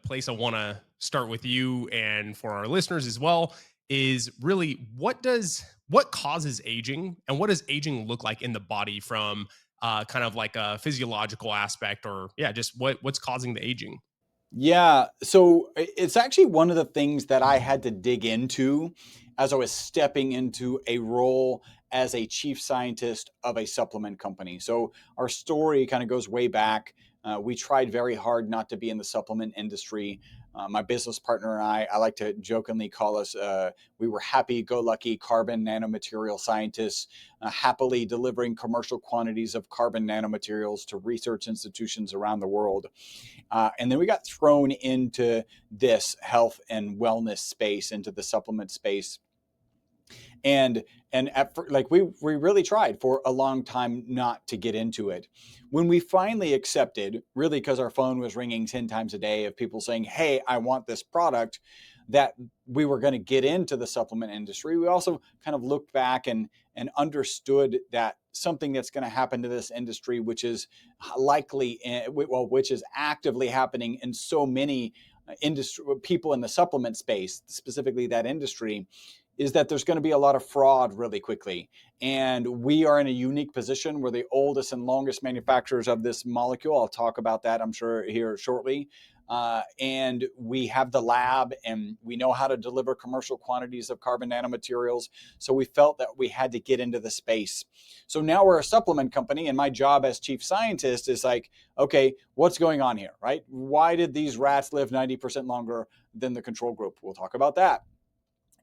place I want to start with you and for our listeners as well is really what causes aging and what does aging look like in the body from kind of like a physiological aspect or yeah, just what's causing the aging? Yeah. So it's actually one of the things that I had to dig into as I was stepping into a role as a chief scientist of a supplement company. So our story kind of goes way back. We tried very hard not to be in the supplement industry. My business partner and I like to jokingly call us, we were happy go lucky carbon nanomaterial scientists, happily delivering commercial quantities of carbon nanomaterials to research institutions around the world. And then we got thrown into this health and wellness space, into the supplement space. Like we really tried for a long time not to get into it. When we finally accepted, really because our phone was ringing 10 times a day of people saying, "Hey, I want this product," that we were going to get into the supplement industry. We also kind of looked back and understood that something that's going to happen to this industry, which is likely, which is actively happening in so many industry people in the supplement space, specifically that industry, is that there's going to be a lot of fraud really quickly. And we are in a unique position. We're the oldest and longest manufacturers of this molecule. I'll talk about that, I'm sure, here shortly. And we have the lab and we know how to deliver commercial quantities of carbon nanomaterials. So we felt that we had to get into the space. So now we're a supplement company, and my job as chief scientist is like, okay, what's going on here, right? Why did these rats live 90% longer than the control group? We'll talk about that.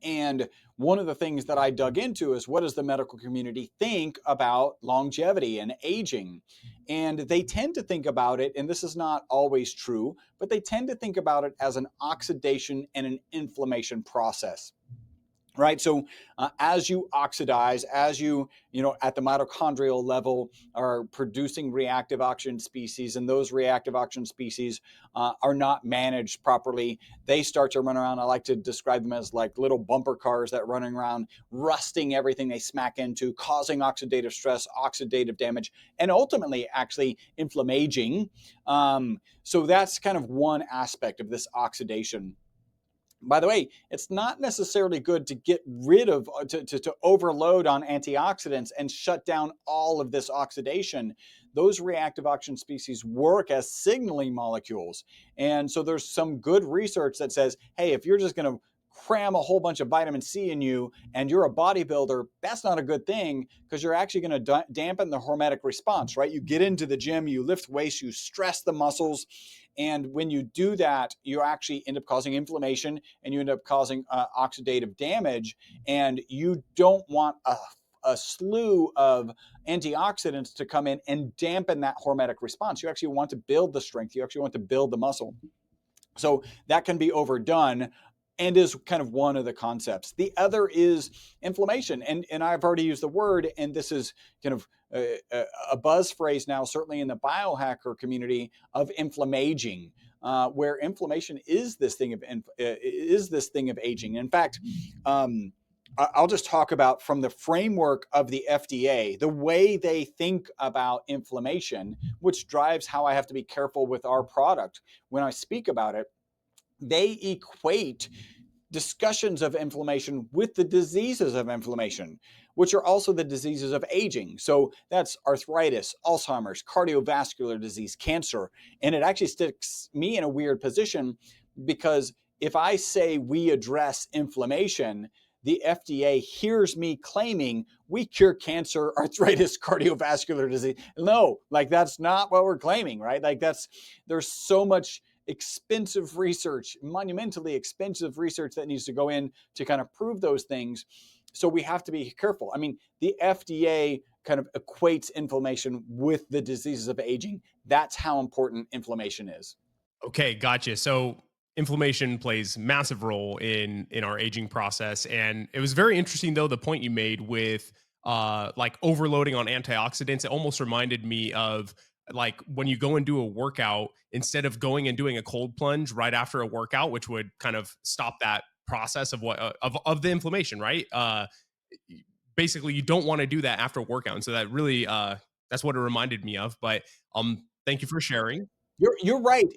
And one of the things that I dug into is, what does the medical community think about longevity and aging? And they tend to think about it, and this is not always true, but they tend to think about it as an oxidation and an inflammation process. Right. So as you oxidize, as at the mitochondrial level are producing reactive oxygen species, and those reactive oxygen species are not managed properly, they start to run around. I like to describe them as like little bumper cars that running around, rusting everything they smack into, causing oxidative stress, oxidative damage, and ultimately actually inflammaging. So that's kind of one aspect of this oxidation. By the way, it's not necessarily good to get rid of, to overload on antioxidants and shut down all of this oxidation. Those reactive oxygen species work as signaling molecules. And so there's some good research that says, hey, if you're just going to cram a whole bunch of vitamin C in you and you're a bodybuilder, that's not a good thing, because you're actually going to dampen the hormetic response, right? You get into the gym, you lift weights, you stress the muscles. And when you do that, you actually end up causing inflammation and you end up causing oxidative damage. And you don't want a slew of antioxidants to come in and dampen that hormetic response. You actually want to build the strength. You actually want to build the muscle. So that can be overdone and is kind of one of the concepts. The other is inflammation. And I've already used the word, and this is kind of a buzz phrase now, certainly in the biohacker community, of inflammaging. Where inflammation is this thing of aging. In fact, I'll just talk about, from the framework of the FDA, the way they think about inflammation, which drives how I have to be careful with our product when I speak about it. They equate discussions of inflammation with the diseases of inflammation, which are also the diseases of aging. So that's arthritis, Alzheimer's, cardiovascular disease, cancer. And it actually sticks me in a weird position, because if I say we address inflammation, the FDA hears me claiming we cure cancer, arthritis, cardiovascular disease. No, like that's not what we're claiming, right? Like there's so much expensive research, monumentally expensive research that needs to go in to kind of prove those things. So we have to be careful. I mean, the FDA kind of equates inflammation with the diseases of aging. That's how important inflammation is. Okay, gotcha. So inflammation plays massive role in our aging process, and it was very interesting though the point you made with like overloading on antioxidants. It almost reminded me of like when you go and do a workout, instead of going and doing a cold plunge right after a workout, which would kind of stop that process of what of the inflammation, right? Basically, you don't want to do that after a workout, and so that really that's what it reminded me of. But thank you for sharing. You're right.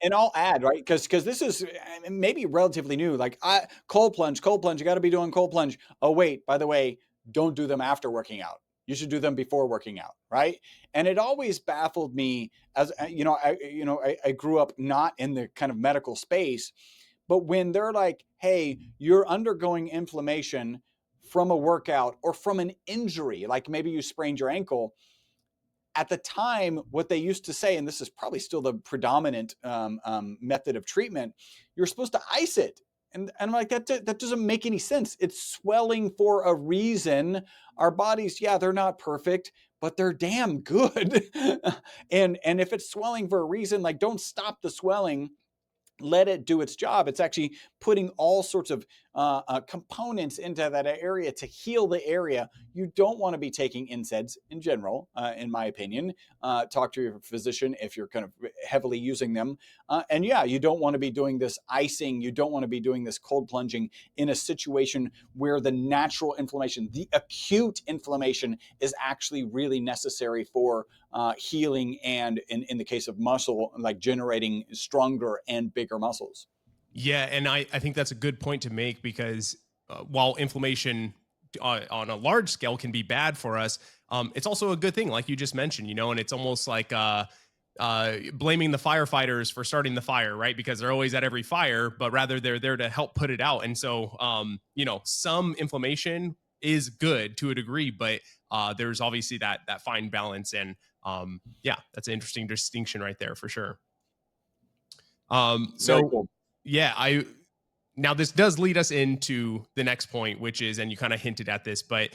and I'll add, right? Because this is maybe relatively new. Like cold plunge, you got to be doing cold plunge. Oh wait, by the way, don't do them after working out. You should do them before working out, right? And it always baffled me as I grew up not in the kind of medical space, but when they're like, "Hey, you're undergoing inflammation from a workout or from an injury, like maybe you sprained your ankle." At the time, what they used to say, and this is probably still the predominant method of treatment, you're supposed to ice it. And I'm like, that doesn't make any sense. It's swelling for a reason. Our bodies, yeah, they're not perfect, but they're damn good. And if it's swelling for a reason, like don't stop the swelling, let it do its job. It's actually putting all sorts of components into that area to heal the area. You don't want to be taking NSAIDs in general, in my opinion. Talk to your physician if you're kind of heavily using them. And yeah, you don't want to be doing this icing. You don't want to be doing this cold plunging in a situation where the natural inflammation, the acute inflammation, is actually really necessary for healing, and in the case of muscle, like generating stronger and bigger muscles. Yeah, and I think that's a good point to make because while inflammation on a large scale can be bad for us, it's also a good thing, like you just mentioned, and it's almost like blaming the firefighters for starting the fire, right? Because they're always at every fire, but rather they're there to help put it out. And so, some inflammation is good to a degree, but there's obviously that fine balance, and yeah, that's an interesting distinction right there for sure. Very So cool. yeah, I now this does lead us into the next point, which is, and you kind of hinted at this, but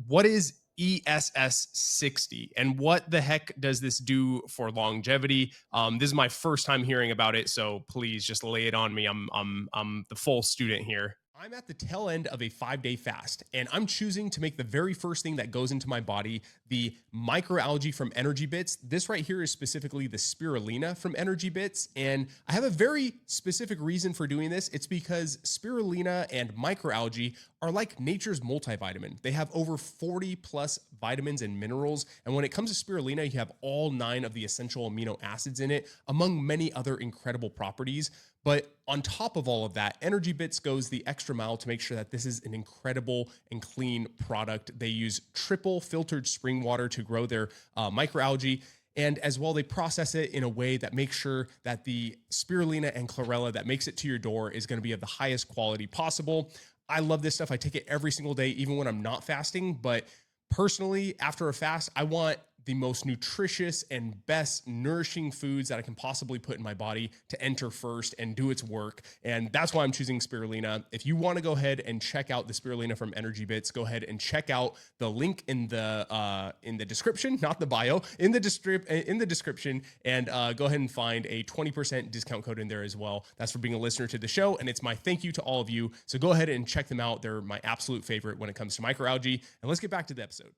what is ESS 60 and what the heck does this do for longevity? This is my first time hearing about it, so please just lay it on me. I'm the full student here. I'm at the tail end of a 5-day fast, and I'm choosing to make the very first thing that goes into my body the microalgae from Energy Bits. This right here is specifically the spirulina from Energy Bits, and I have a very specific reason for doing this. It's because spirulina and microalgae are like nature's multivitamin. They have over 40 plus vitamins and minerals, and when it comes to spirulina, you have all 9 of the essential amino acids in it, among many other incredible properties. But on top of all of that, Energy Bits goes the extra mile to make sure that this is an incredible and clean product. They use triple filtered spring water to grow their microalgae. And as well, they process it in a way that makes sure that the spirulina and chlorella that makes it to your door is going to be of the highest quality possible. I love this stuff. I take it every single day, even when I'm not fasting. But personally, after a fast, I want the most nutritious and best nourishing foods that I can possibly put in my body to enter first and do its work. And that's why I'm choosing spirulina. If you want to go ahead and check out the spirulina from Energy Bits, go ahead and check out the link in the description, not the bio, in the description, and go ahead and find a 20% discount code in there as well. That's for being a listener to the show, and it's my thank you to all of you. So go ahead and check them out. They're my absolute favorite when it comes to microalgae. And let's get back to the episode.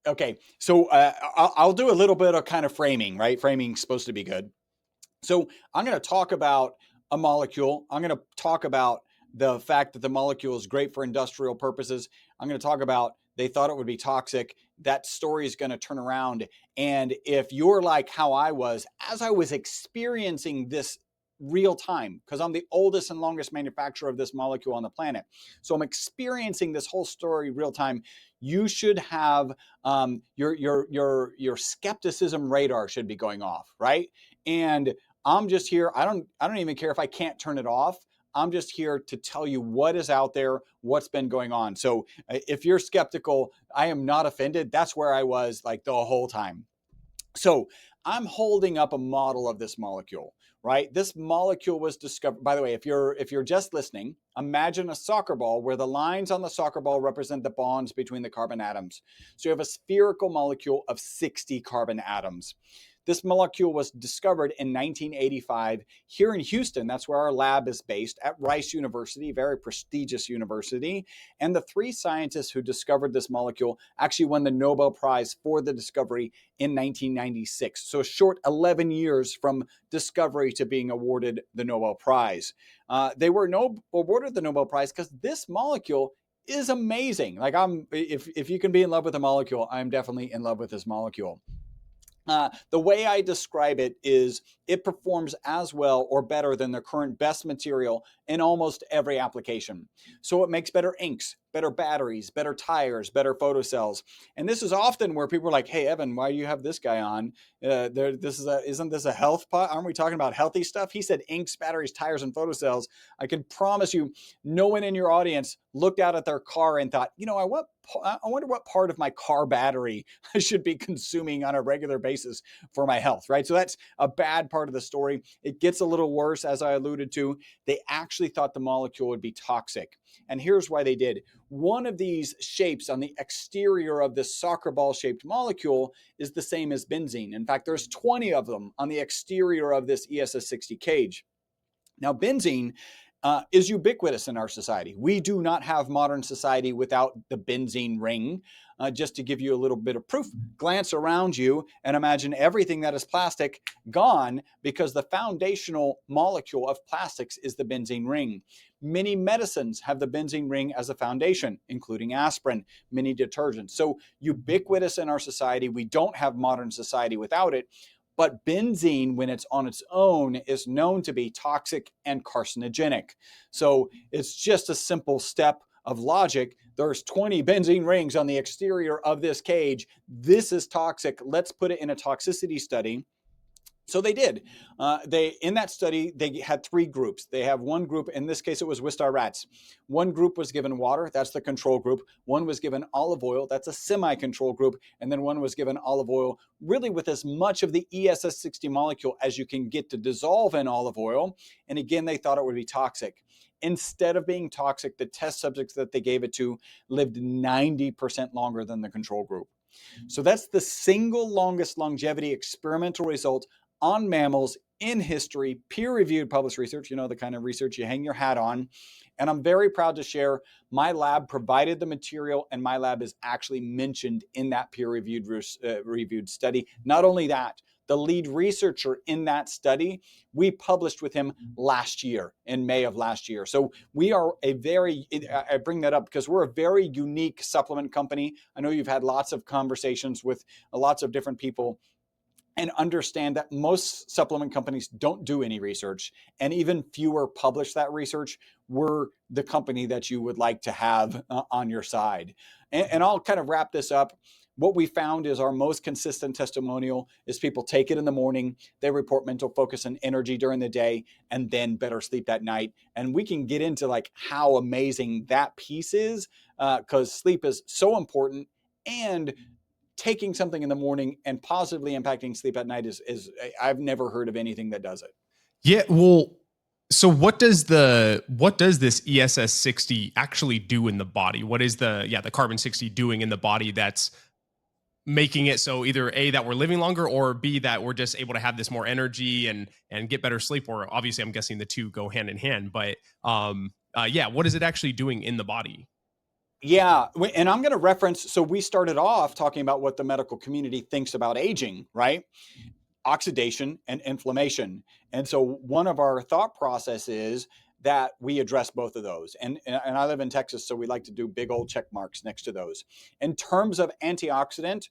Okay, so I'll do a little bit of kind of framing, right? Framing's supposed to be good. So I'm going to talk about a molecule. I'm going to talk about the fact that the molecule is great for industrial purposes. I'm going to talk about they thought it would be toxic. That story is going to turn around. And if you're like how I was, as I was experiencing this real time, because I'm the oldest and longest manufacturer of this molecule on the planet. So I'm experiencing this whole story real time. You should have your skepticism radar should be going off, right? And I'm just here. I don't even care if I can't turn it off. I'm just here to tell you what is out there, what's been going on. So if you're skeptical, I am not offended. That's where I was like the whole time. So I'm holding up a model of this molecule, right? This molecule was discovered, by the way, if you're just listening, imagine a soccer ball where the lines on the soccer ball represent the bonds between the carbon atoms. So you have a spherical molecule of 60 carbon atoms. This molecule was discovered in 1985 here in Houston. That's where our lab is based, at Rice University, very prestigious university. And the 3 scientists who discovered this molecule actually won the Nobel Prize for the discovery in 1996. So a short 11 years from discovery to being awarded the Nobel Prize. They were awarded the Nobel Prize because this molecule is amazing. Like if you can be in love with a molecule, I'm definitely in love with this molecule. The way I describe it is it performs as well or better than the current best material in almost every application. So it makes better inks, better batteries, better tires, better photocells. And this is often where people are like, hey, Evan, why do you have this guy on? Isn't this a health pod? Aren't we talking about healthy stuff? He said inks, batteries, tires, and photocells. I can promise you, no one in your audience looked out at their car and thought, I wonder what part of my car battery I should be consuming on a regular basis for my health, right? So that's a bad part of the story. It gets a little worse, as I alluded to. They actually thought the molecule would be toxic. And here's why they did. One of these shapes on the exterior of this soccer ball shaped molecule is the same as benzene. In fact, there's 20 of them on the exterior of this ESS-60 cage. Now, benzene is ubiquitous in our society. We do not have modern society without the benzene ring. Just to give you a little bit of proof, glance around you and imagine everything that is plastic gone, because the foundational molecule of plastics is the benzene ring. Many medicines have the benzene ring as a foundation, including aspirin, many detergents. So ubiquitous in our society. We don't have modern society without it. But benzene, when it's on its own, is known to be toxic and carcinogenic. So it's just a simple step of logic. There's 20 benzene rings on the exterior of this cage. This is toxic. Let's put it in a toxicity study. So they did. In that study, they had three groups. They have one group, in this case, it was Wistar rats. One group was given water, that's the control group. One was given olive oil, that's a semi-control group. And then one was given olive oil, really with as much of the ESS-60 molecule as you can get to dissolve in olive oil. And again, they thought it would be toxic. Instead of being toxic, the test subjects that they gave it to lived 90% longer than the control group. So that's the single longest longevity experimental result on mammals in history, peer-reviewed published research, the kind of research you hang your hat on. And I'm very proud to share my lab provided the material, and my lab is actually mentioned in that peer-reviewed study. Not only that, the lead researcher in that study, we published with him last year, in May of last year. So we are I bring that up because we're a very unique supplement company. I know you've had lots of conversations with lots of different people, and understand that most supplement companies don't do any research, and even fewer publish that research. We're the company that you would like to have on your side. And I'll kind of wrap this up. What we found is our most consistent testimonial is people take it in the morning, they report mental focus and energy during the day, and then better sleep at night. And we can get into like how amazing that piece is, because sleep is so important, and taking something in the morning and positively impacting sleep at night is I've never heard of anything that does it. Yeah, well, so what does this ESS-60 actually do in the body? What is the carbon 60 doing in the body that's making it so either A, that we're living longer, or B, that we're just able to have this more energy and get better sleep? Or obviously I'm guessing the two go hand in hand, but what is it actually doing in the body? Yeah, and I'm going to reference, so we started off talking about what the medical community thinks about aging, right? Oxidation and inflammation. And so one of our thought process is that we address both of those. And I live in Texas, so we like to do big old check marks next to those. In terms of antioxidant,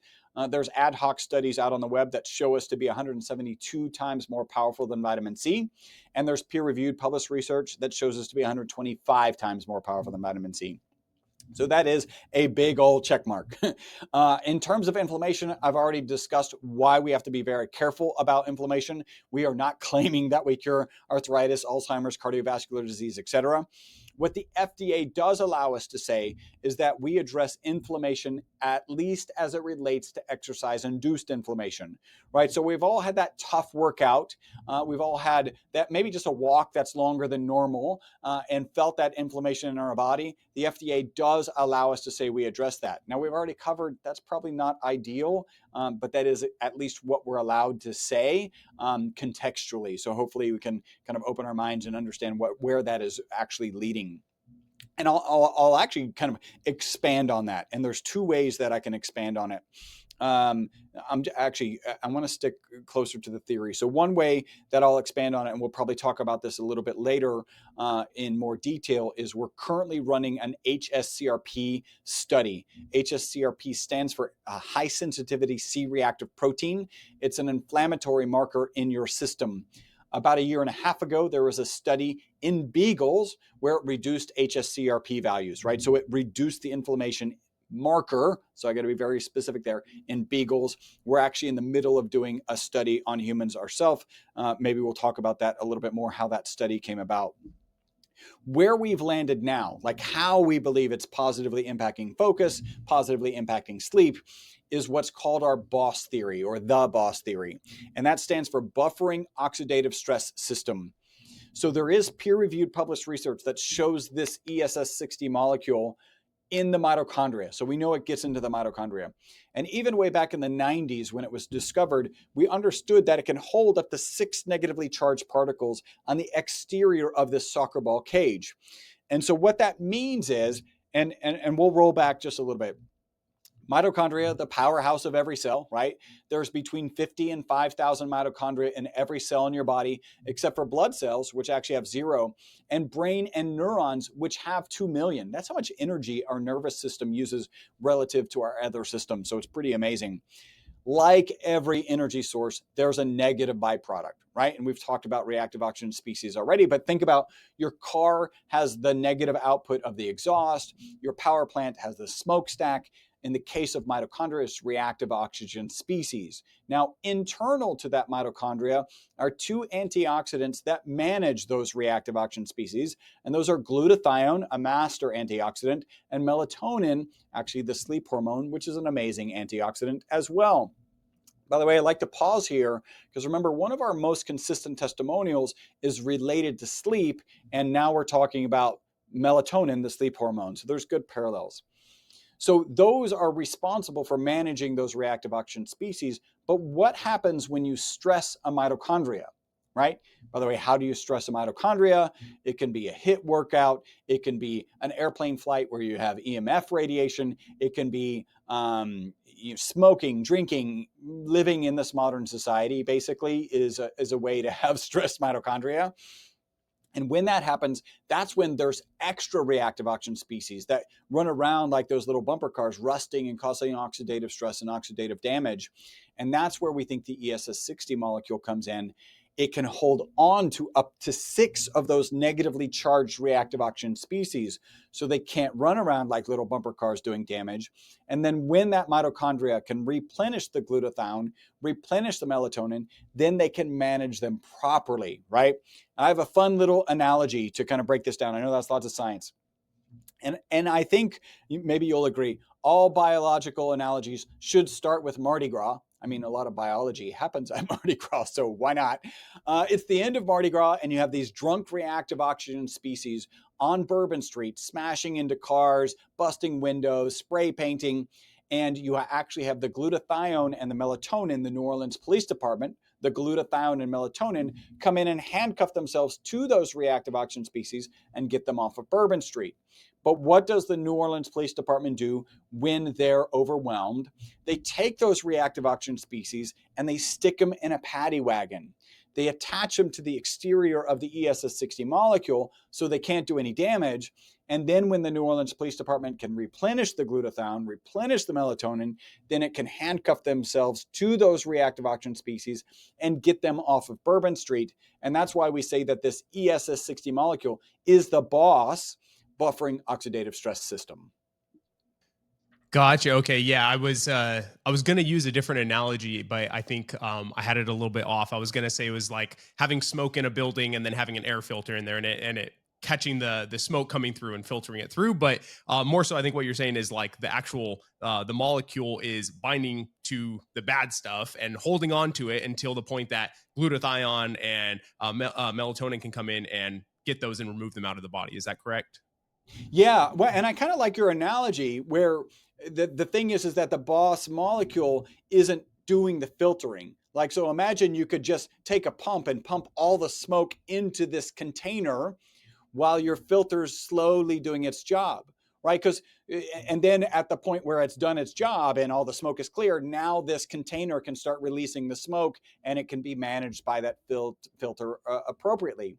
there's ad hoc studies out on the web that show us to be 172 times more powerful than vitamin C. And there's peer-reviewed published research that shows us to be 125 times more powerful than vitamin C. So that is a big old check mark. In terms of inflammation, I've already discussed why we have to be very careful about inflammation. We are not claiming that we cure arthritis, Alzheimer's, cardiovascular disease, etc. What the FDA does allow us to say is that we address inflammation at least as it relates to exercise-induced inflammation, right? So we've all had that tough workout. We've all had that maybe just a walk that's longer than normal, and felt that inflammation in our body. The FDA does allow us to say we address that. Now, we've already covered that's probably not ideal, but that is at least what we're allowed to say contextually. So hopefully we can kind of open our minds and understand where that is actually leading. And I'll actually kind of expand on that. And there's two ways that I can expand on it. um, I want to stick closer to the theory. So one way that I'll expand on it, and we'll probably talk about this a little bit later in more detail, is we're currently running an H-S-CRP study. H-S-CRP stands for high sensitivity C-reactive protein. It's an inflammatory marker in your system. About a year and a half ago, there was a study in beagles where it reduced H-S-CRP values, right? So it reduced the inflammation marker. So I got to be very specific there. In beagles, we're actually in the middle of doing a study on humans ourselves. Maybe we'll talk about that a little bit more, how that study came about. Where we've landed now, like how we believe it's positively impacting focus, positively impacting sleep, is what's called our BOSS theory, or the BOSS theory. And that stands for buffering oxidative stress system. So there is peer-reviewed published research that shows this ESS60 molecule in the mitochondria. So we know it gets into the mitochondria. And even way back in the 90s, when it was discovered, we understood that it can hold up to 6 negatively charged particles on the exterior of this soccer ball cage. And so what that means is, and we'll roll back just a little bit. Mitochondria, the powerhouse of every cell, right? There's between 50 and 5,000 mitochondria in every cell in your body, except for blood cells, which actually have 0, and brain and neurons, which have 2 million. That's how much energy our nervous system uses relative to our other systems. So it's pretty amazing. Like every energy source, there's a negative byproduct, right? And we've talked about reactive oxygen species already, but think about your car has the negative output of the exhaust, your power plant has the smokestack. In the case of mitochondria, it's reactive oxygen species. Now, internal to that mitochondria are 2 antioxidants that manage those reactive oxygen species, and those are glutathione, a master antioxidant, and melatonin, actually the sleep hormone, which is an amazing antioxidant as well. By the way, I'd like to pause here because remember, one of our most consistent testimonials is related to sleep, and now we're talking about melatonin, the sleep hormone. So there's good parallels. So those are responsible for managing those reactive oxygen species. But what happens when you stress a mitochondria, right? By the way, how do you stress a mitochondria? It can be a HIIT workout. It can be an airplane flight where you have EMF radiation. It can be smoking, drinking, living in this modern society basically is a way to have stressed mitochondria. And when that happens, that's when there's extra reactive oxygen species that run around like those little bumper cars, rusting and causing oxidative stress and oxidative damage. And that's where we think the ESS60 molecule comes in. It can hold on to up to 6 of those negatively charged reactive oxygen species, so they can't run around like little bumper cars doing damage. And then when that mitochondria can replenish the glutathione, replenish the melatonin, then they can manage them properly, right? I have a fun little analogy to kind of break this down. I know that's lots of science. And I think maybe you'll agree, all biological analogies should start with Mardi Gras. I mean, a lot of biology happens at Mardi Gras, so why not? It's the end of Mardi Gras, and you have these drunk reactive oxygen species on Bourbon Street, smashing into cars, busting windows, spray painting, and you actually have the glutathione and the melatonin, the New Orleans Police Department, the glutathione and melatonin come in and handcuff themselves to those reactive oxygen species and get them off of Bourbon Street. But what does the New Orleans Police Department do when they're overwhelmed? They take those reactive oxygen species and they stick them in a paddy wagon. They attach them to the exterior of the ESS60 molecule so they can't do any damage. And then when the New Orleans Police Department can replenish the glutathione, replenish the melatonin, then it can handcuff themselves to those reactive oxygen species and get them off of Bourbon Street. And that's why we say that this ESS60 molecule is the boss buffering oxidative stress system. Gotcha. Okay. Yeah, I was gonna use a different analogy, but I think I had it a little bit off. I was gonna say it was like having smoke in a building and then having an air filter in there, and it catching the smoke coming through and filtering it through. But more so, I think what you're saying is like the actual the molecule is binding to the bad stuff and holding on to it until the point that glutathione and melatonin can come in and get those and remove them out of the body. Is that correct? Yeah, well, and I kind of like your analogy where the thing is that the boss molecule isn't doing the filtering. Like, so imagine you could just take a pump and pump all the smoke into this container while your filter's slowly doing its job. right? And then at the point where it's done its job and all the smoke is clear, now this container can start releasing the smoke and it can be managed by that filter appropriately.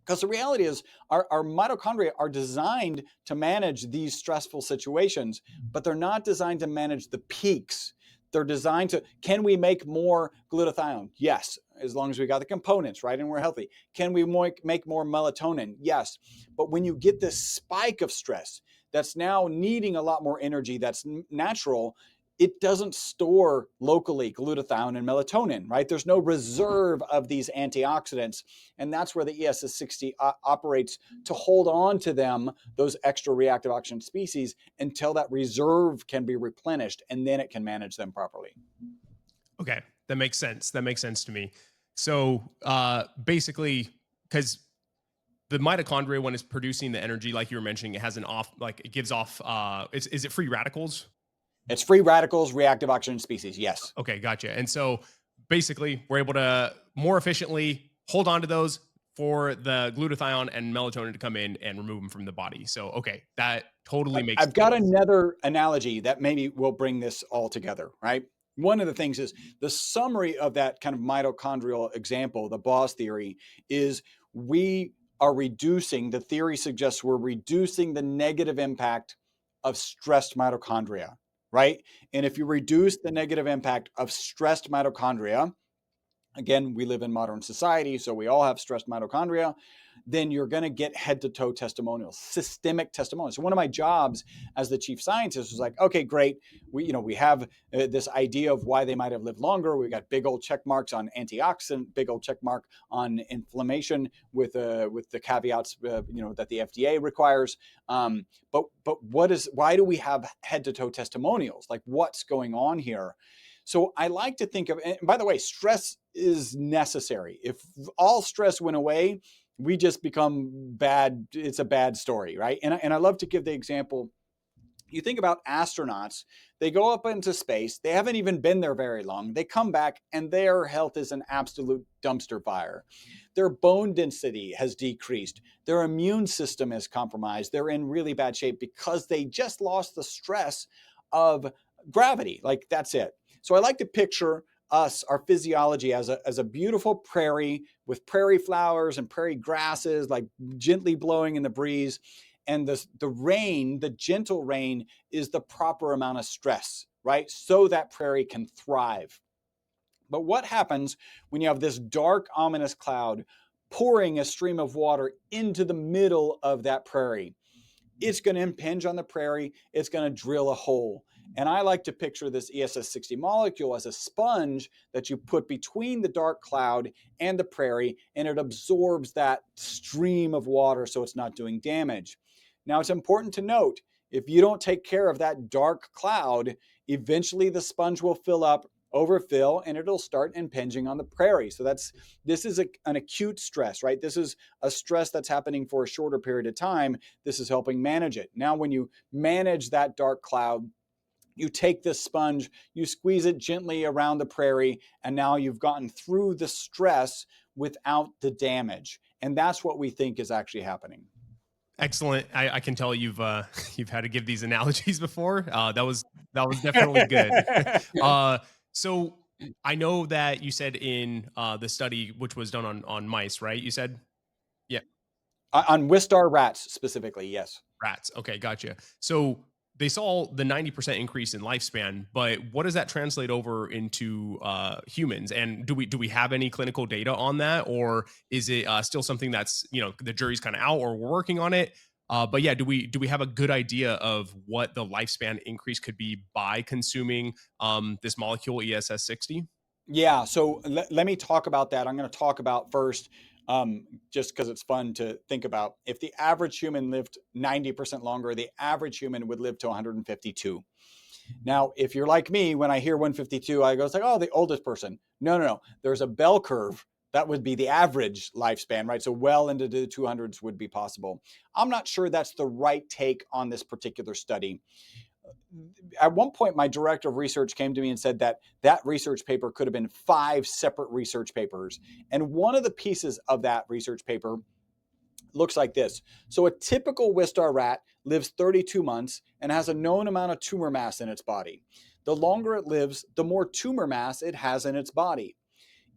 Because the reality is our mitochondria are designed to manage these stressful situations, but they're not designed to manage the peaks. They're designed to, can we make more glutathione? Yes, as long as we got the components, right, and we're healthy. Can we make more melatonin? Yes. But when you get this spike of stress that's now needing a lot more energy that's natural, it doesn't store locally glutathione and melatonin, right? There's no reserve of these antioxidants. And that's where the ESS-60 operates to hold on to them, those extra reactive oxygen species, until that reserve can be replenished, and then it can manage them properly. Okay, that makes sense. That makes sense to me. So basically, because the mitochondria, when it's producing the energy, like you were mentioning, it has an off, like it gives off, is it free radicals? It's free radicals, reactive oxygen species. Yes. Okay, gotcha. And so basically, we're able to more efficiently hold on to those for the glutathione and melatonin to come in and remove them from the body. So, okay, that totally makes I've got sense. another analogy that maybe will bring this all together, right? One of the things is the summary of that kind of mitochondrial example, the Boss theory, is we are reducing, the theory suggests we're reducing the negative impact of stressed mitochondria, right? And if you reduce the negative impact of stressed mitochondria, again, we live in modern society, so we all have stressed mitochondria, then you're going to get head to toe testimonials, systemic testimonials. So one of my jobs as the chief scientist was like, okay, great. We have this idea of why they might have lived longer. We got big old check marks on antioxidant, big old check mark on inflammation with the caveats, that the FDA requires. But why do we have head to toe testimonials? Like, what's going on here? So I like to think of, and by the way, stress is necessary. If all stress went away, we just become bad. It's a bad story, right? And I love to give the example. You think about astronauts, they go up into space, they haven't even been there very long. They come back and their health is an absolute dumpster fire. Their bone density has decreased. Their immune system is compromised. They're in really bad shape because they just lost the stress of gravity. Like, that's it. So I like to picture us, our physiology, as a beautiful prairie with prairie flowers and prairie grasses, like gently blowing in the breeze. And the rain, the gentle rain, is the proper amount of stress, right? So that prairie can thrive. But what happens when you have this dark, ominous cloud pouring a stream of water into the middle of that prairie? It's going to impinge on the prairie. It's going to drill a hole. And I like to picture this ESS-60 molecule as a sponge that you put between the dark cloud and the prairie, and it absorbs that stream of water so it's not doing damage. Now, it's important to note, if you don't take care of that dark cloud, eventually the sponge will fill up, overfill, and it'll start impinging on the prairie. So this is an acute stress, right? This is a stress that's happening for a shorter period of time. This is helping manage it. Now, when you manage that dark cloud, you take this sponge, you squeeze it gently around the prairie, and now you've gotten through the stress without the damage. And that's what we think is actually happening. Excellent. I can tell you've you've had to give these analogies before. That was definitely good. So I know that you said in the study, which was done on mice, right? You said, yeah, On Wistar rats specifically, yes. rats. Okay, gotcha. So they saw the 90% increase in lifespan, but what does that translate over into humans? And do we have any clinical data on that, or is it still something that's, the jury's kind of out, or we're working on it? But yeah, do we have a good idea of what the lifespan increase could be by consuming this molecule ESS-60? Yeah, so let me talk about that. I'm going to talk about first, just because it's fun to think about. If the average human lived 90% longer, the average human would live to 152. Now, if you're like me, when I hear 152, I go, it's like, oh, the oldest person. No, no, no. There's a bell curve. That would be the average lifespan, right? So well into the 200s would be possible. I'm not sure that's the right take on this particular study. At one point, my director of research came to me and said that research paper could have been 5 separate research papers. And one of the pieces of that research paper looks like this. So a typical Wistar rat lives 32 months and has a known amount of tumor mass in its body. The longer it lives, the more tumor mass it has in its body.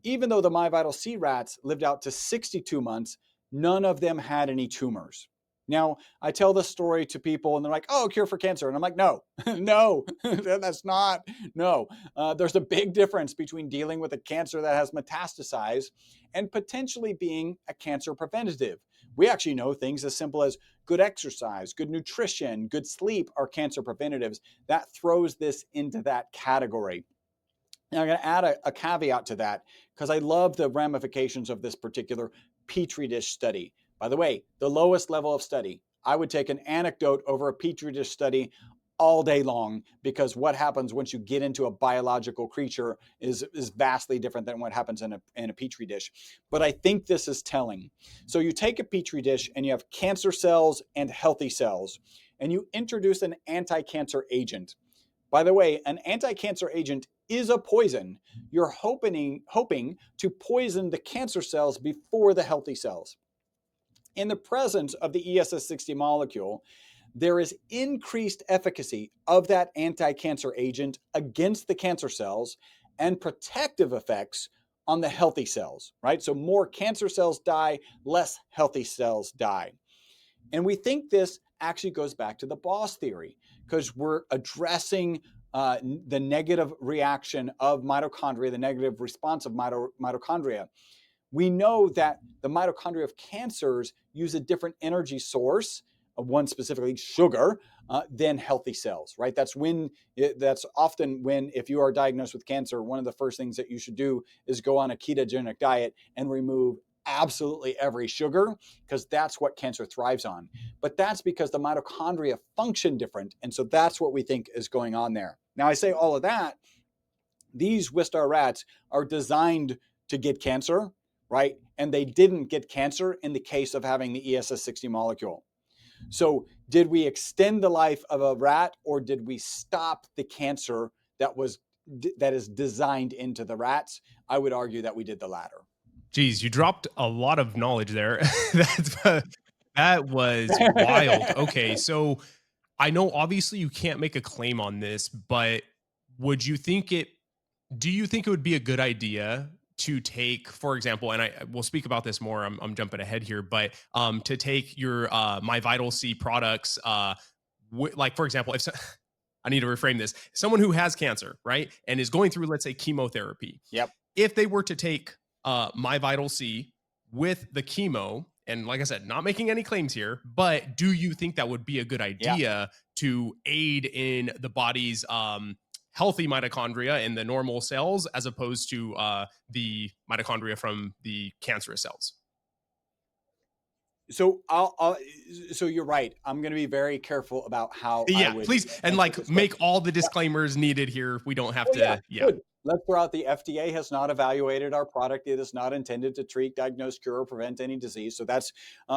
Even though the MyVitalC rats lived out to 62 months, none of them had any tumors. Now, I tell this story to people and they're like, oh, cure for cancer. And I'm like, no, no, that's not, no. There's a big difference between dealing with a cancer that has metastasized and potentially being a cancer preventative. We actually know things as simple as good exercise, good nutrition, good sleep are cancer preventatives. That throws this into that category. Now, I'm going to add a caveat to that because I love the ramifications of this particular Petri dish study. By the way, the lowest level of study, I would take an anecdote over a Petri dish study all day long, because what happens once you get into a biological creature is vastly different than what happens in a Petri dish. But I think this is telling. So you take a Petri dish and you have cancer cells and healthy cells, and you introduce an anti-cancer agent. By the way, an anti-cancer agent is a poison. You're hoping to poison the cancer cells before the healthy cells. In the presence of the ESS-60 molecule, there is increased efficacy of that anti-cancer agent against the cancer cells and protective effects on the healthy cells, right? So more cancer cells die, less healthy cells die. And we think this actually goes back to the Boss theory, because we're addressing the negative reaction of mitochondria, the negative response of mitochondria. We know that the mitochondria of cancers use a different energy source, one specifically sugar, than healthy cells, right? That's often when, if you are diagnosed with cancer, one of the first things that you should do is go on a ketogenic diet and remove absolutely every sugar, because that's what cancer thrives on. But that's because the mitochondria function different. And so that's what we think is going on there. Now, I say all of that, these Wistar rats are designed to get cancer, right? And they didn't get cancer in the case of having the ESS-60 molecule. So did we extend the life of a rat, or did we stop the cancer that is designed into the rats? I would argue that we did the latter. Geez, you dropped a lot of knowledge there. That was wild. Okay, so I know obviously you can't make a claim on this, but would you think it do you think it would be a good idea to take, for example, and I will speak about this more, I'm jumping ahead here, but to take your MyVitalC products, like for example, I need to reframe this, someone who has cancer, right, and is going through, let's say, chemotherapy. Yep. If they were to take MyVitalC with the chemo, and like I said, not making any claims here, but do you think that would be a good idea to aid in the body's healthy mitochondria in the normal cells, as opposed to the mitochondria from the cancerous cells? So so you're right. I'm going to be very careful about how I Yeah, would please, and like make all the disclaimers needed here. We don't have to. Yeah. Good. Let's throw out the FDA has not evaluated our product. It is not intended to treat, diagnose, cure, or prevent any disease. So that's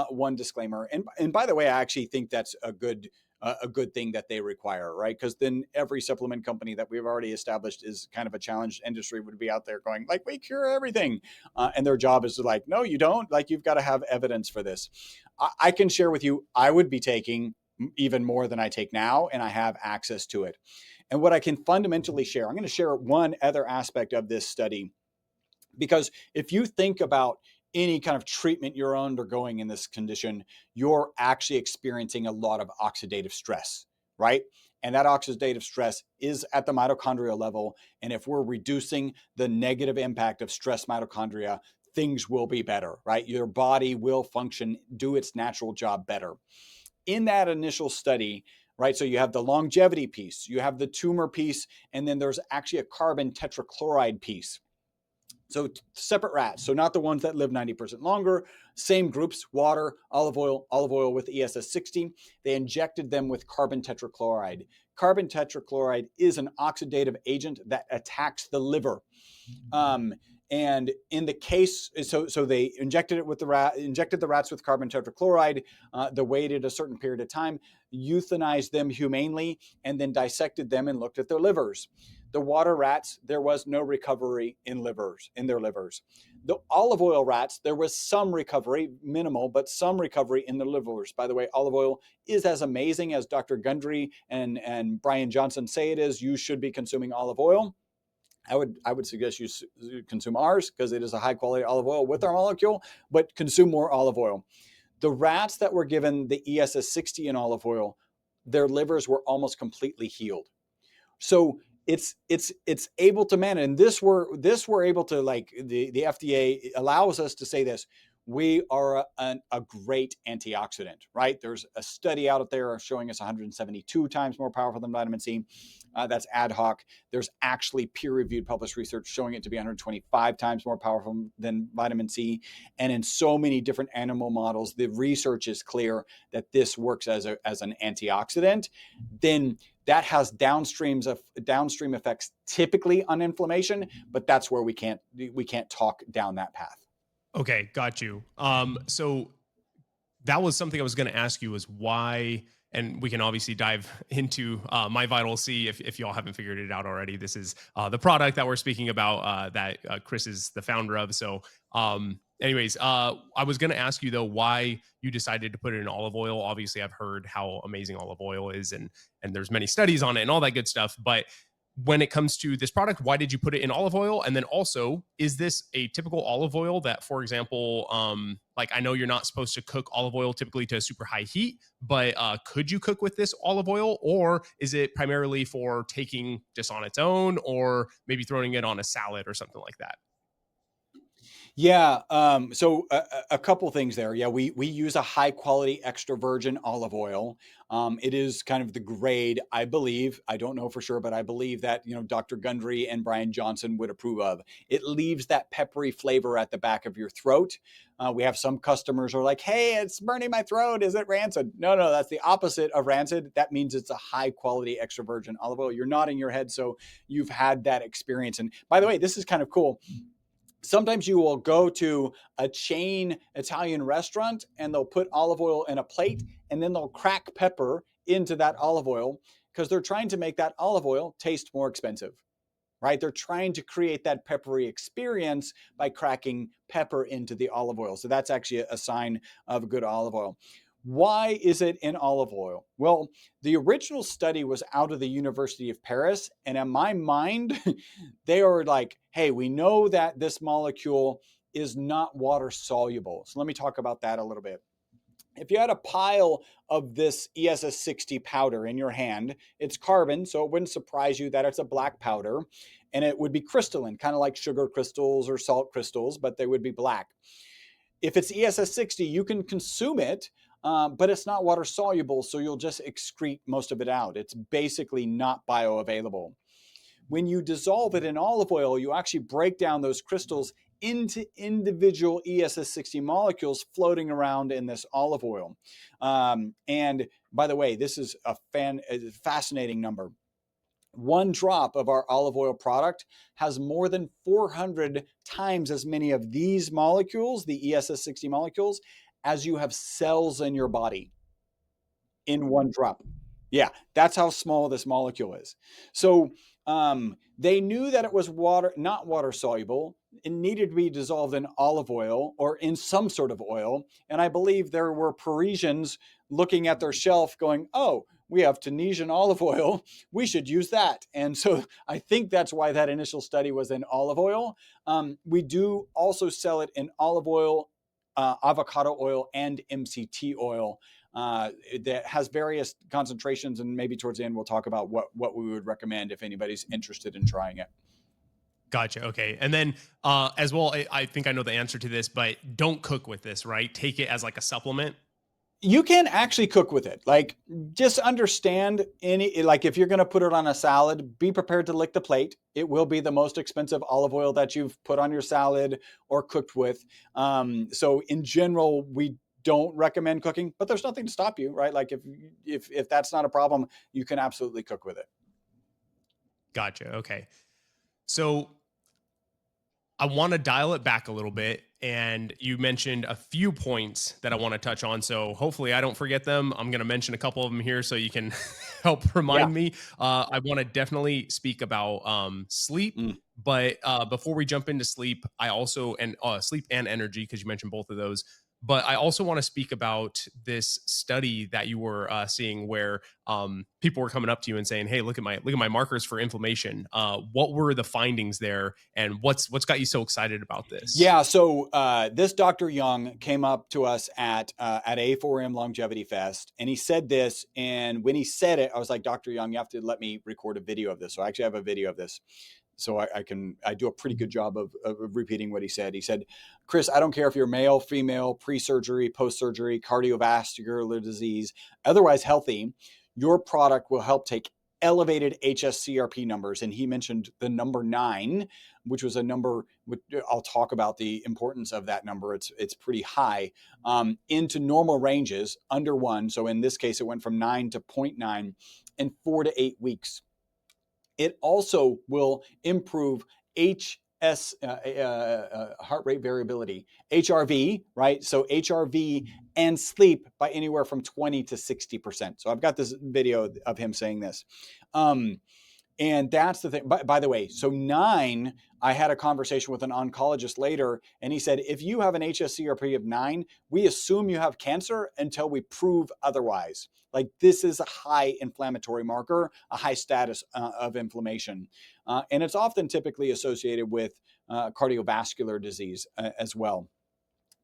one disclaimer. And by the way, I actually think that's a good thing that they require, right? Because then every supplement company that we've already established is kind of a challenged industry would be out there going like, we cure everything, and their job is to like, no, you don't. Like, you've got to have evidence for this. I can share with you, I would be taking even more than I take now, and I have access to it. And what I can fundamentally share, I'm going to share one other aspect of this study, because if you think about any kind of treatment you're undergoing in this condition, you're actually experiencing a lot of oxidative stress, right? And that oxidative stress is at the mitochondrial level. And if we're reducing the negative impact of stress mitochondria, things will be better, right? Your body will function, do its natural job better. In that initial study, right, so you have the longevity piece, you have the tumor piece, and then there's actually a carbon tetrachloride piece. So separate rats, so not the ones that live 90% longer, same groups, water, olive oil with ESS-60. They injected them with carbon tetrachloride. Carbon tetrachloride is an oxidative agent that attacks the liver. And in the case, so they injected the rats with carbon tetrachloride. They waited a certain period of time, euthanized them humanely, and then dissected them and looked at their livers. The water rats, there was no recovery in their livers. The olive oil rats, there was some recovery, minimal, but some recovery in the livers. By the way, olive oil is as amazing as Dr. Gundry and Brian Johnson say it is. You should be consuming olive oil. I would suggest you consume ours because it is a high quality olive oil with our molecule, but consume more olive oil. The rats that were given the ESS60 in olive oil, their livers were almost completely healed. So it's able to manage, and this we're able to, like, the FDA allows us to say this: we are a great antioxidant, right? There's a study out there showing us 172 times more powerful than vitamin C. That's ad hoc. There's actually peer-reviewed published research showing it to be 125 times more powerful than vitamin C. And in so many different animal models, the research is clear that this works as an antioxidant. Then that has downstream effects typically on inflammation, but that's where we can't talk down that path. Okay, got you. So that was something I was going to ask you, is why, and we can obviously dive into MyVitalC if y'all haven't figured it out already. This is the product that we're speaking about that Chris is the founder of. So anyways, I was going to ask you though, why you decided to put it in olive oil. Obviously I've heard how amazing olive oil is, and there's many studies on it and all that good stuff, but when it comes to this product, why did you put it in olive oil? And then also, is this a typical olive oil that, for example, like, I know you're not supposed to cook olive oil typically to a super high heat, but could you cook with this olive oil, or is it primarily for taking just on its own, or maybe throwing it on a salad or something like that? Yeah. So a couple things there. Yeah, we use a high quality extra virgin olive oil. It is kind of the grade, I believe. I don't know for sure, but I believe that, Dr. Gundry and Brian Johnson would approve of. It leaves that peppery flavor at the back of your throat. We have some customers who are like, "Hey, it's burning my throat. Is it rancid?" No, that's the opposite of rancid. That means it's a high quality extra virgin olive oil. You're nodding your head, so you've had that experience. And by the way, this is kind of cool. Sometimes you will go to a chain Italian restaurant and they'll put olive oil in a plate and then they'll crack pepper into that olive oil because they're trying to make that olive oil taste more expensive, right? They're trying to create that peppery experience by cracking pepper into the olive oil. So that's actually a sign of good olive oil. Why is it in olive oil? Well, the original study was out of the University of Paris. And in my mind, they are like, hey, we know that this molecule is not water soluble. So let me talk about that a little bit. If you had a pile of this ESS60 powder in your hand, it's carbon, so it wouldn't surprise you that it's a black powder, and it would be crystalline, kind of like sugar crystals or salt crystals, but they would be black. If it's ESS60, you can consume it, but it's not water soluble, so you'll just excrete most of it out. It's basically not bioavailable. When you dissolve it in olive oil, you actually break down those crystals into individual ESS60 molecules floating around in this olive oil. And by the way, this is a fascinating number. One drop of our olive oil product has more than 400 times as many of these molecules, the ESS60 molecules, as you have cells in your body in one drop. Yeah, that's how small this molecule is. So they knew that it was not water soluble. It needed to be dissolved in olive oil or in some sort of oil. And I believe there were Parisians looking at their shelf going, "Oh, we have Tunisian olive oil. We should use that." And so I think that's why that initial study was in olive oil. We do also sell it in olive oil, avocado oil, and MCT oil. That has various concentrations, and maybe towards the end we'll talk about what we would recommend if anybody's interested in trying it. Gotcha. Okay. And then as well, I think I know the answer to this, but don't cook with this, right? Take it as like a supplement. You can actually cook with it. Like, just understand, like, if you're going to put it on a salad, be prepared to lick the plate. It will be the most expensive olive oil that you've put on your salad or cooked with. So in general, we don't recommend cooking, but there's nothing to stop you, right? Like, if that's not a problem, you can absolutely cook with it. Gotcha. Okay. So I want to dial it back a little bit. And you mentioned a few points that I want to touch on. So hopefully I don't forget them. I'm going to mention a couple of them here so you can help Yeah. remind me. I want to definitely speak about sleep. Mm. But before we jump into sleep, I also, and sleep and energy, because you mentioned both of those. But I also want to speak about this study that you were seeing where people were coming up to you and saying, "Hey, look at my markers for inflammation." What were the findings there, and what's got you so excited about this? Yeah, so this Dr. Young came up to us at A4M Longevity Fest, and he said this. And when he said it, I was like, Dr. Young, you have to let me record a video of this. So I actually have a video of this, so I do a pretty good job of repeating what he said. He said, Chris, I don't care if you're male, female, pre-surgery, post-surgery, cardiovascular disease, otherwise healthy, your product will help take elevated H-S-CRP numbers. And he mentioned the number 9, which was a number. I'll talk about the importance of that number. It's pretty high, into normal ranges under 1. So in this case, it went from 9 to zero point 0.9 in 4 to 8 weeks. It also will improve heart rate variability, HRV, right? So HRV and sleep by anywhere from 20 to 60%. So I've got this video of him saying this. And that's the thing. By the way, so 9, I had a conversation with an oncologist later, and he said, if you have an H-S-CRP of 9, we assume you have cancer until we prove otherwise. Like, this is a high inflammatory marker, a high status of inflammation. And it's often typically associated with cardiovascular disease as well.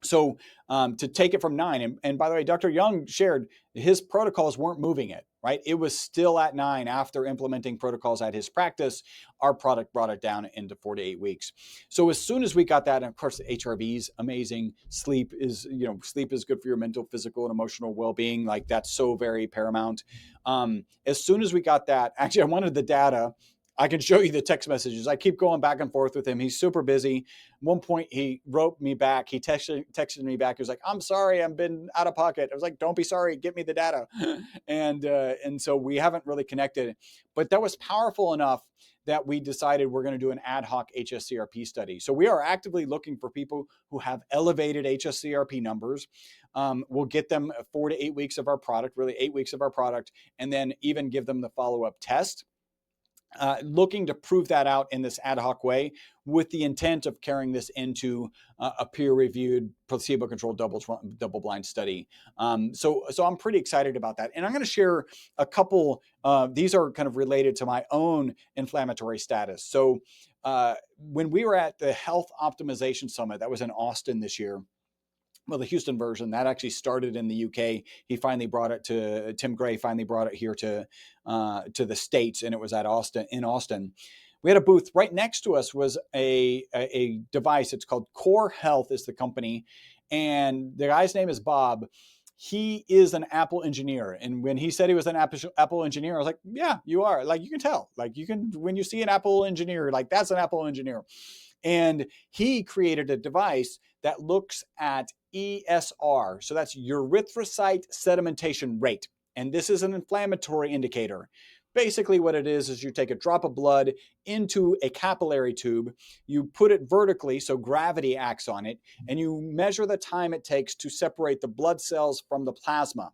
So to take it from 9, and by the way, Dr. Young shared his protocols weren't moving it, right? It was still at 9 after implementing protocols at his practice. Our product brought it down into 4 to 8 weeks. So as soon as we got that, and of course, the HRV is amazing. Sleep is good for your mental, physical, and emotional well-being. Like, that's so very paramount. As soon as we got that, actually, I wanted the data. I can show you the text messages. I keep going back and forth with him. He's super busy. At one point, he wrote me back. He texted me back. He was like, "I'm sorry, I've been out of pocket." I was like, "Don't be sorry. Get me the data." And so we haven't really connected. But that was powerful enough that we decided we're going to do an ad hoc H-S-CRP study. So we are actively looking for people who have elevated H-S-CRP numbers. We'll get them 4 to 8 weeks of our product, really 8 weeks of our product, and then even give them the follow-up test. Looking to prove that out in this ad hoc way with the intent of carrying this into a peer-reviewed, placebo-controlled double-blind study. So I'm pretty excited about that. And I'm going to share a couple. These are kind of related to my own inflammatory status. So when we were at the Health Optimization Summit, that was in Austin this year, well, the Houston version that actually started in the UK. Tim Gray finally brought it here to the States, and it was in Austin. We had a booth right next to us was a device. It's called Core Health is the company, and the guy's name is Bob. He is an Apple engineer, and when he said he was an Apple engineer, I was like, "Yeah, you are." Like, you can tell. Like, you can, when you see an Apple engineer, like, that's an Apple engineer. And he created a device that looks at ESR. So that's erythrocyte sedimentation rate. And this is an inflammatory indicator. Basically, what it is you take a drop of blood into a capillary tube, you put it vertically, so gravity acts on it, and you measure the time it takes to separate the blood cells from the plasma.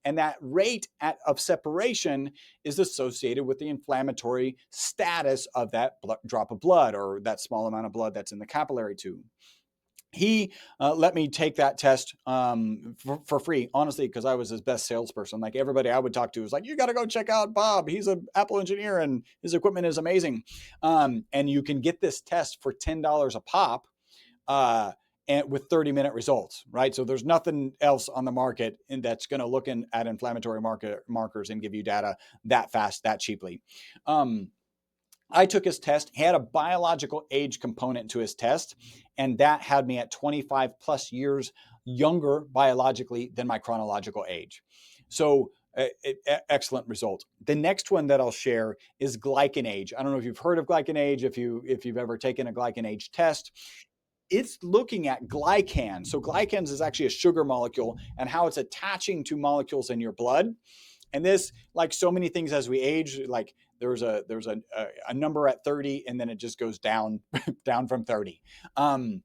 And that rate of separation is associated with the inflammatory status of that drop of blood, or that small amount of blood that's in the capillary tube. He let me take that test for free, honestly, because I was his best salesperson. Like, everybody I would talk to was like, "You got to go check out Bob. He's an Apple engineer and his equipment is amazing." And you can get this test for $10 a pop. And with 30-minute results, right? So there's nothing else on the market that's going to look at inflammatory markers and give you data that fast, that cheaply. I took his test. He had a biological age component to his test, and that had me at 25 plus years younger biologically than my chronological age. So excellent result. The next one that I'll share is glycan age. I don't know if you've heard of glycan age, if you've ever taken a glycan age test. It's looking at glycans. So glycans is actually a sugar molecule and how it's attaching to molecules in your blood. And this, like so many things as we age, like there's a number at 30, and then it just goes down down from 30. And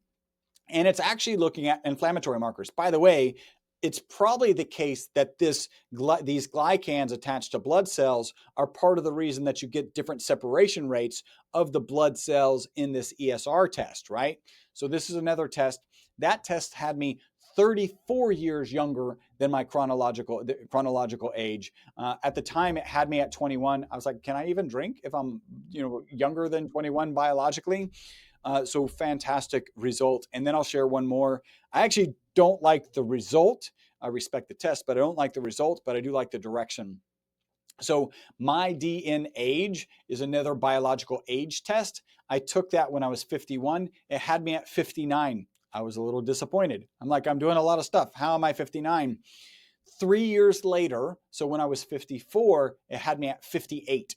it's actually looking at inflammatory markers. By the way, it's probably the case that these glycans attached to blood cells are part of the reason that you get different separation rates of the blood cells in this ESR test, right? So this is another test. That test had me 34 years younger than my chronological age. At the time, it had me at 21. I was like, can I even drink if I'm, younger than 21 biologically? So fantastic result. And then I'll share one more. I actually don't like the result. I respect the test, but I don't like the result, but I do like the direction. So MyD in age is another biological age test. I took that when I was 51. It had me at 59. I was a little disappointed. I'm like, I'm doing a lot of stuff. How am I 59? 3 years later, so when I was 54, it had me at 58.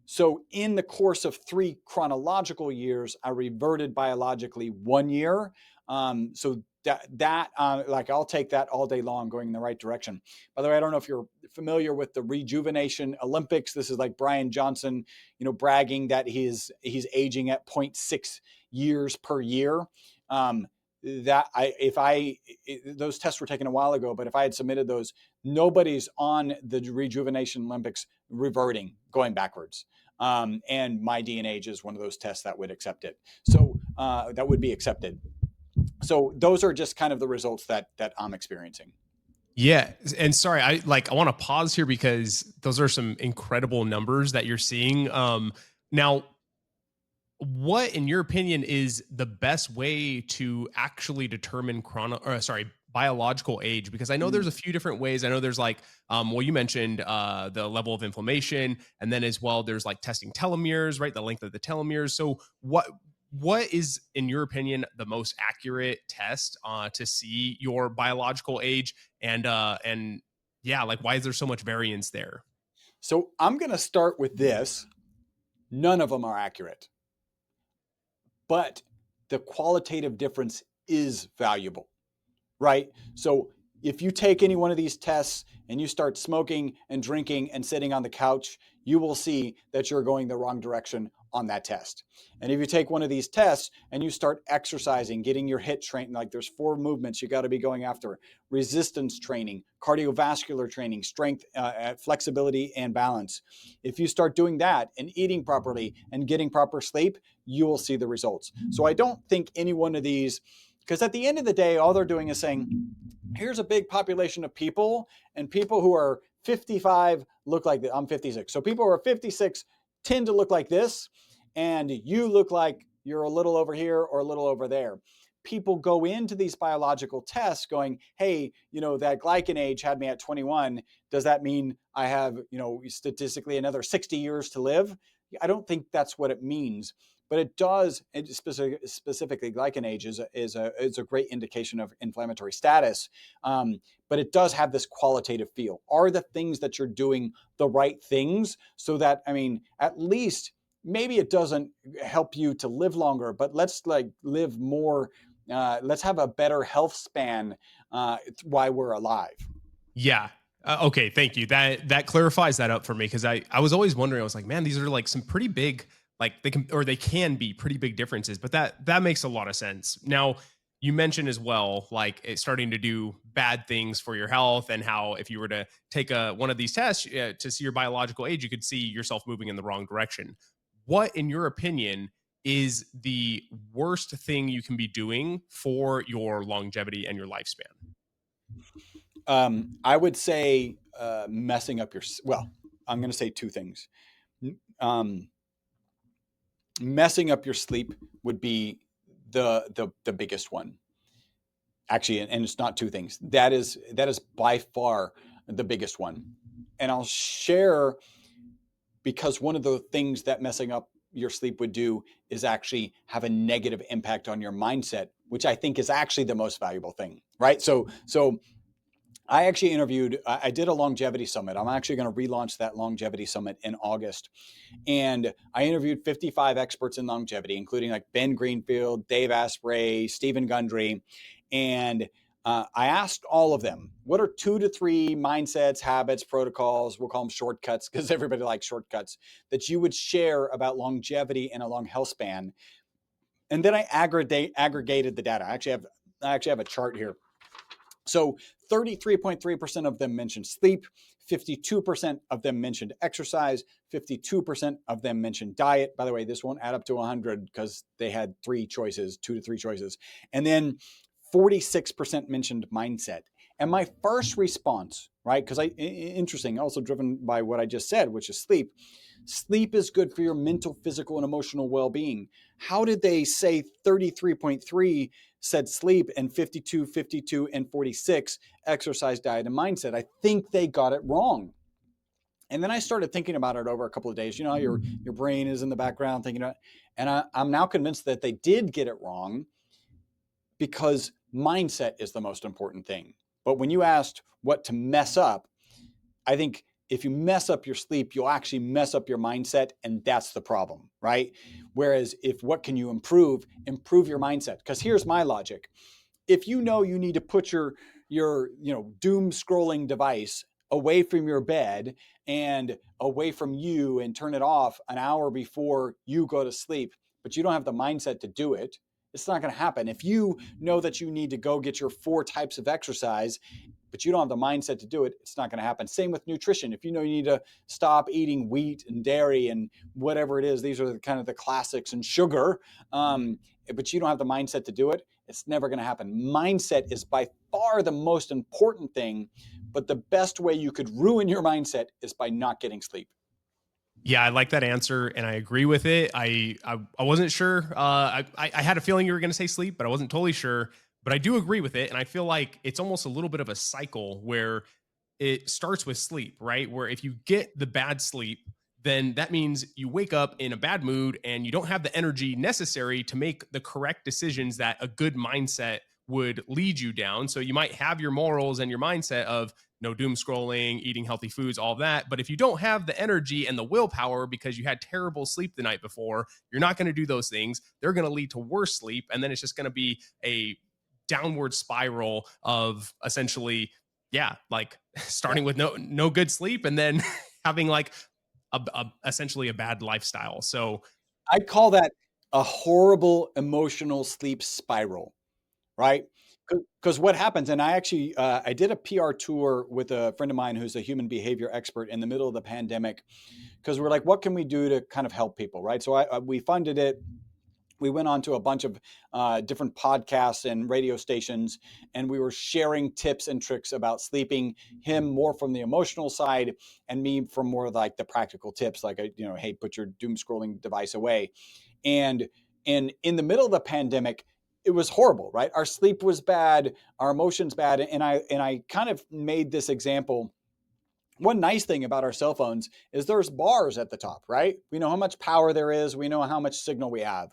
So in the course of 3 chronological years, I reverted biologically 1 year. So I'll take that all day long, going in the right direction. By the way, I don't know if you're familiar with the Rejuvenation Olympics. This is like Brian Johnson, bragging that he's aging at 0.6 years per year. Those tests were taken a while ago, but if I had submitted those, nobody's on the Rejuvenation Olympics reverting, going backwards. And my DNA is one of those tests that would accept it. So that would be accepted. So those are just kind of the results that I'm experiencing. Yeah. And sorry, I want to pause here because those are some incredible numbers that you're seeing. Now, what, in your opinion, is the best way to actually determine biological age? Because I know there's a few different ways. I know there's you mentioned the level of inflammation, and then as well, there's like testing telomeres, right? The length of the telomeres. So what is, in your opinion, the most accurate test to see your biological age? And yeah, like, why is there so much variance there? So I'm going to start with this. None of them are accurate, but the qualitative difference is valuable, right? So if you take any one of these tests and you start smoking and drinking and sitting on the couch, you will see that you're going the wrong direction on that test. And if you take one of these tests and you start exercising, getting your HIIT trained, like there's 4 movements you got to be going after: resistance training, cardiovascular training, strength, flexibility, and balance. If you start doing that and eating properly and getting proper sleep, you will see the results. So I don't think any one of these, because at the end of the day, all they're doing is saying, here's a big population of people, and people who are 55 look like this. I'm 56. So people who are 56 tend to look like this, and you look like you're a little over here or a little over there. People go into these biological tests going, hey, that glycan age had me at 21. Does that mean I have, statistically another 60 years to live? I don't think that's what it means. But it does, specifically glycan age is a great indication of inflammatory status. But it does have this qualitative feel. Are the things that you're doing the right things? So that, at least maybe it doesn't help you to live longer, but let's live more. Let's have a better health span while we're alive. Yeah. Okay. Thank you. That clarifies that up for me, because I was always wondering. I was like, man, these are like some pretty big, like they can be pretty big differences. But that makes a lot of sense. Now, you mentioned as well, like, it's starting to do bad things for your health, and how if you were to take one of these tests to see your biological age, you could see yourself moving in the wrong direction. What, in your opinion, is the worst thing you can be doing for your longevity and your lifespan? I would say messing up I'm going to say 2 things. Messing up your sleep would be the biggest one. Actually, and it's not 2 things. That is by far the biggest one. And I'll share, because one of the things that messing up your sleep would do is actually have a negative impact on your mindset, which I think is actually the most valuable thing, right? So I actually I did a longevity summit. I'm actually going to relaunch that longevity summit in August. And I interviewed 55 experts in longevity, including like Ben Greenfield, Dave Asprey, Stephen Gundry. And I asked all of them, what are 2 to 3 mindsets, habits, protocols, we'll call them shortcuts because everybody likes shortcuts, that you would share about longevity and a long health span? And then I aggregated the data. I actually have a chart here. So 33.3% of them mentioned sleep, 52% of them mentioned exercise, 52% of them mentioned diet. By the way, this won't add up to 100 because they had 2 to 3 choices. And then 46% mentioned mindset. And my first response, right? Because interesting, also driven by what I just said, which is sleep. Sleep is good for your mental, physical, and emotional well-being. How did they say 33.3 said sleep and 52, 52, and 46 exercise, diet, and mindset? I think they got it wrong. And then I started thinking about it over a couple of days. You know, your brain is in the background thinking about it. And I'm now convinced that they did get it wrong because mindset is the most important thing. But when you asked what to mess up, I think if you mess up your sleep, you'll actually mess up your mindset, and that's the problem, right? Whereas if what can you improve your mindset. Because here's my logic. If you know you need to put your doom scrolling device away from your bed and away from you and turn it off an hour before you go to sleep, but you don't have the mindset to do it, it's not going to happen. If you know that you need to go get your 4 types of exercise, but you don't have the mindset to do it, it's not going to happen. Same with nutrition. If you know you need to stop eating wheat and dairy and whatever it is, these are kind of the classics, and sugar, but you don't have the mindset to do it, it's never going to happen. Mindset is by far the most important thing, but the best way you could ruin your mindset is by not getting sleep. Yeah, I like that answer, and I agree with it. I wasn't sure. I had a feeling you were going to say sleep, but I wasn't totally sure. But I do agree with it, and I feel like it's almost a little bit of a cycle where it starts with sleep, right? Where if you get the bad sleep, then that means you wake up in a bad mood and you don't have the energy necessary to make the correct decisions that a good mindset would lead you down. So you might have your morals and your mindset of no doom scrolling, eating healthy foods, all that. But if you don't have the energy and the willpower because you had terrible sleep the night before, you're not going to do those things. They're going to lead to worse sleep. And then it's just going to be a downward spiral of essentially, yeah, like Yeah. starting with no good sleep and then having like essentially a bad lifestyle. So I call that a horrible emotional sleep spiral, right? Because what happens, and I actually I did a PR tour with a friend of mine who's a human behavior expert in the middle of the pandemic, because we're like, what can we do to kind of help people, right? So we funded it. We went on to a bunch of different podcasts and radio stations, and we were sharing tips and tricks about sleeping. Him more from the emotional side, and me from more like the practical tips, like hey, put your doom scrolling device away. And in the middle of the pandemic, it was horrible, right? Our sleep was bad, our emotions bad, and I kind of made this example. One nice thing about our cell phones is there's bars at the top, right? We know how much power there is, we know how much signal we have.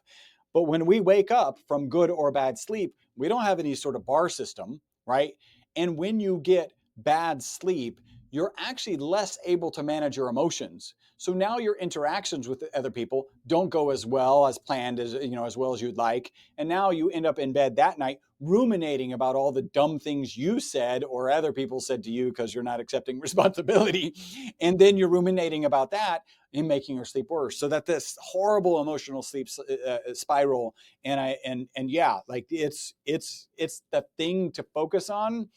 But when we wake up from good or bad sleep, we don't have any sort of bar system, right? And when you get bad sleep, you're actually less able to manage your emotions. So now your interactions with other people don't go as well as planned, as well as you'd like. And now you end up in bed that night ruminating about all the dumb things you said or other people said to you because you're not accepting responsibility. And then you're ruminating about that and making your sleep worse. So that this horrible emotional sleep spiral. And yeah, like it's the thing to focus on.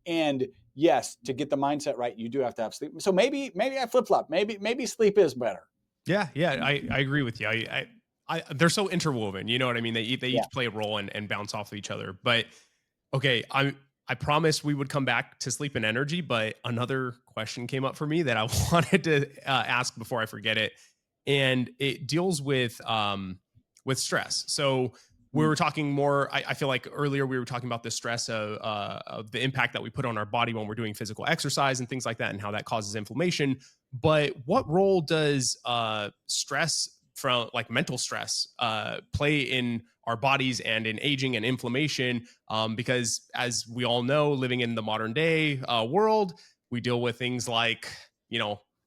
And yes, to get the mindset right, you do have to have sleep. So maybe I flip flop. Maybe sleep is better. yeah, I agree with you. They're so interwoven. You know what I mean? They Yeah. each play a role and bounce off of each other. But okay, I promised we would come back to sleep and energy, but another question came up for me that I wanted to ask before I forget it, and it deals with stress. So we Mm. were talking more. I feel like earlier we were talking about the stress of the impact that we put on our body when we're doing physical exercise and things like that, and how that causes inflammation. But what role does stress from like mental stress play in our bodies and in aging and inflammation? Because as we all know, living in the modern day world, we deal with things like,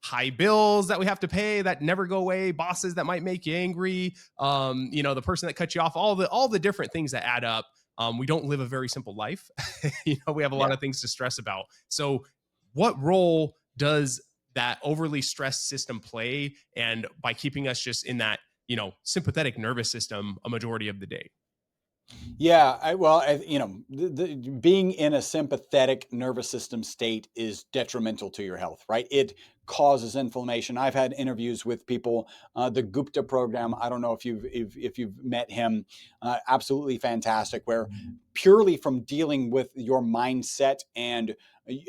high bills that we have to pay that never go away, bosses that might make you angry, the person that cut you off, all the different things that add up. we don't live a very simple life. We have a lot Yeah. of things to stress about. So what role does that overly stressed system play, and by keeping us just in that sympathetic nervous system a majority of the day? Yeah, being in a sympathetic nervous system state is detrimental to your health, right? It causes inflammation. I've had interviews with people, the Gupta program. I don't know if you've met him. Absolutely fantastic. Where purely from dealing with your mindset and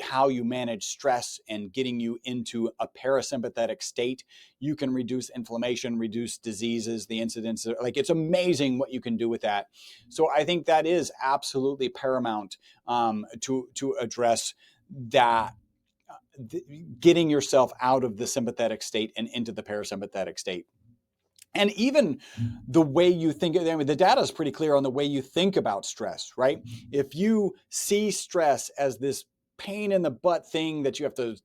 how you manage stress and getting you into a parasympathetic state, you can reduce inflammation, reduce diseases, the incidence. Like, it's amazing what you can do with that. So I think that is absolutely paramount, to address that, getting yourself out of the sympathetic state and into the parasympathetic state. And even the way you think, I mean, the data is pretty clear on the way you think about stress, right? If you see stress as this pain in the butt thing that you have to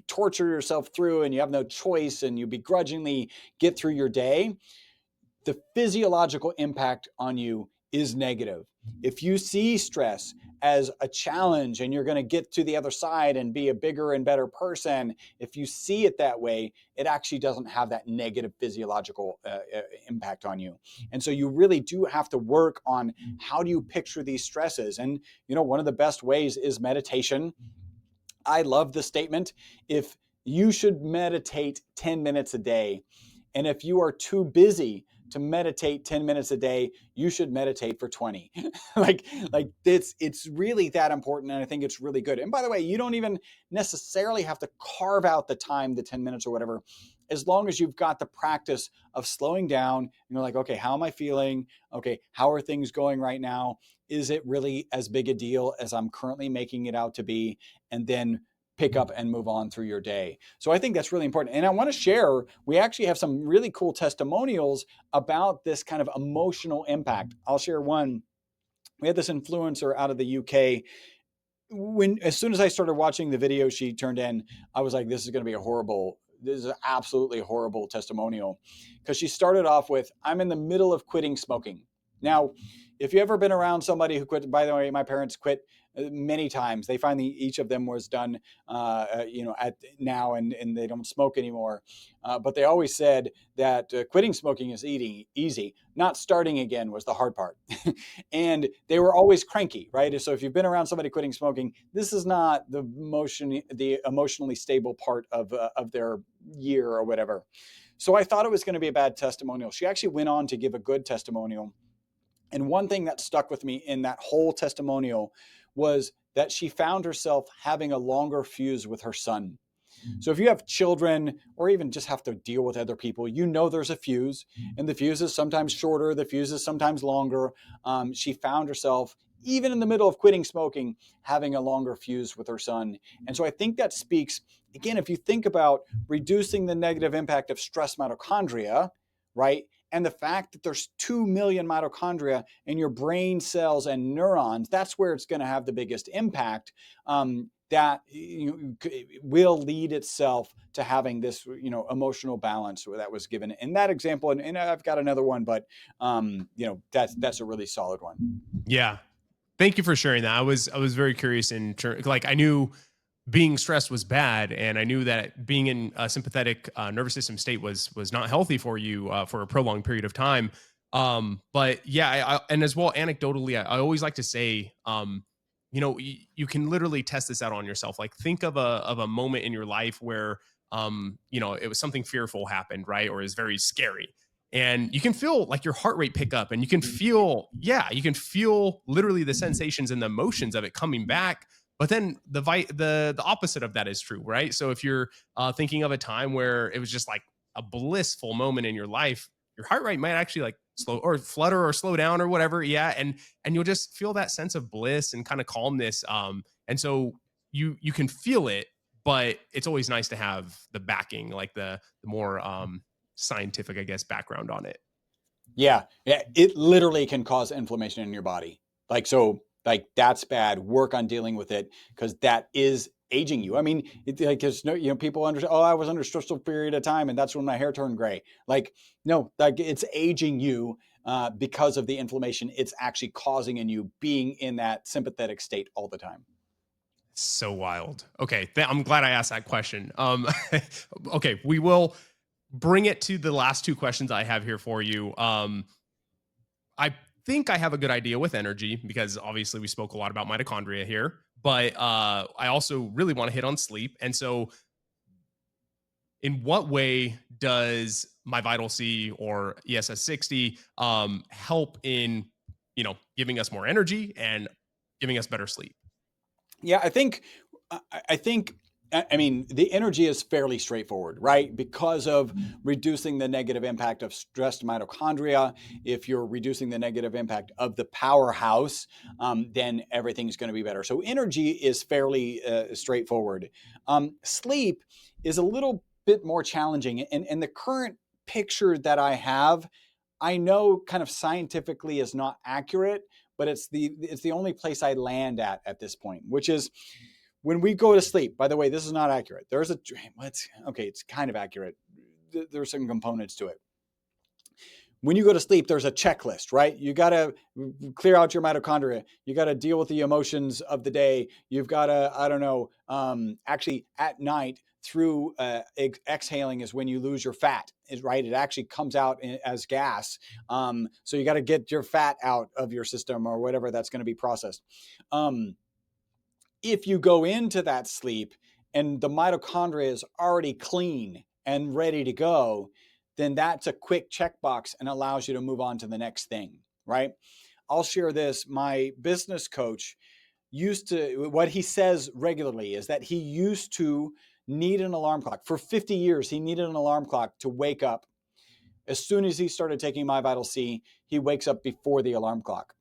torture yourself through and you have no choice and you begrudgingly get through your day, the physiological impact on you is negative. If you see stress as a challenge and you're going to get to the other side and be a bigger and better person, if you see it that way, it actually doesn't have that negative physiological impact on you. And so you really do have to work on how do you picture these stresses. And, one of the best ways is meditation. I love the statement, if you should meditate 10 minutes a day, and if you are too busy to meditate 10 minutes a day, you should meditate for 20. like it's really that important, and I think it's really good. And by the way, you don't even necessarily have to carve out the time, the 10 minutes or whatever, as long as you've got the practice of slowing down and you're like, okay, how am I feeling? Okay, how are things going right now? Is it really as big a deal as I'm currently making it out to be? And then pick up and move on through your day. So I think that's really important. And I want to share, we actually have some really cool testimonials about this kind of emotional impact. I'll share one. We had this influencer out of the UK. As soon as I started watching the video she turned in, I was like, this is an absolutely horrible testimonial, because she started off with, I'm in the middle of quitting smoking. Now, if you ever been around somebody who quit, by the way, my parents quit many times. They finally, each of them was done, at now, and they don't smoke anymore. But they always said that quitting smoking is easy. Not starting again was the hard part. And they were always cranky, right? So if you've been around somebody quitting smoking, this is not the emotionally stable part of their year or whatever. So I thought it was going to be a bad testimonial. She actually went on to give a good testimonial. And one thing that stuck with me in that whole testimonial was that she found herself having a longer fuse with her son. So if you have children or even just have to deal with other people, there's a fuse, and the fuse is sometimes shorter, the fuse is sometimes longer. She found herself, even in the middle of quitting smoking, having a longer fuse with her son. And so I think that speaks, again, if you think about reducing the negative impact of stress mitochondria, right? And the fact that there's 2 million mitochondria in your brain cells and neurons, that's where it's going to have the biggest impact. That will lead itself to having this, emotional balance that was given in that example. And I've got another one, but that's a really solid one. Yeah. Thank you for sharing that. I was very curious like, I knew being stressed was bad, and I knew that being in a sympathetic nervous system state was not healthy for you for a prolonged period of time. But yeah, and as well, anecdotally, I always like to say, you can literally test this out on yourself. Like, think of a moment in your life where it was something fearful happened, right, or is very scary, and you can feel like your heart rate pick up, and you can feel literally the sensations and the emotions of it coming back. But then the opposite of that is true, right? So if you're thinking of a time where it was just like a blissful moment in your life, your heart rate might actually like slow or flutter or slow down or whatever. Yeah, and you'll just feel that sense of bliss and kind of calmness. And so you can feel it, but it's always nice to have the backing, like the more scientific, I guess, background on it. Yeah, it literally can cause inflammation in your body. Like that's bad. Work on dealing with it, because that is aging you. I mean, there's no, people understand, oh, I was under stressful period of time and that's when my hair turned gray. Like, no, like it's aging you. because of the inflammation it's actually causing in you being in that sympathetic state all the time. So wild. Okay, I'm glad I asked that question. Okay, we will bring it to the last two questions I have here for you. I think I have a good idea with energy because obviously we spoke a lot about mitochondria here, but I also really want to hit on sleep. And so, in what way does MyVitalC or ESS 60 help in giving us more energy and giving us better sleep? Yeah, I think I mean, the energy is fairly straightforward, right? Because of reducing the negative impact of stressed mitochondria. If you're reducing the negative impact of the powerhouse, then everything's going to be better. So energy is fairly straightforward. Sleep is a little bit more challenging. And the current picture that I have, I know kind of scientifically is not accurate, but it's the only place I land at this point, which is when we go to sleep. By the way, this is not accurate. There's a okay, it's kind of accurate. There's some components to it. When you go to sleep, there's a checklist, right? You got to clear out your mitochondria. You got to deal with the emotions of the day. You've got to, I don't know, actually at night through exhaling is when you lose your fat, is right? It actually comes out as gas. So you got to get your fat out of your system or whatever that's going to be processed. If you go into that sleep and the mitochondria is already clean and ready to go, then that's a quick checkbox and allows you to move on to the next thing, right? I'll share this. My business coach what he says regularly is that he used to need an alarm clock. For 50 years, he needed an alarm clock to wake up. As soon as he started taking MyVitalC, he wakes up before the alarm clock.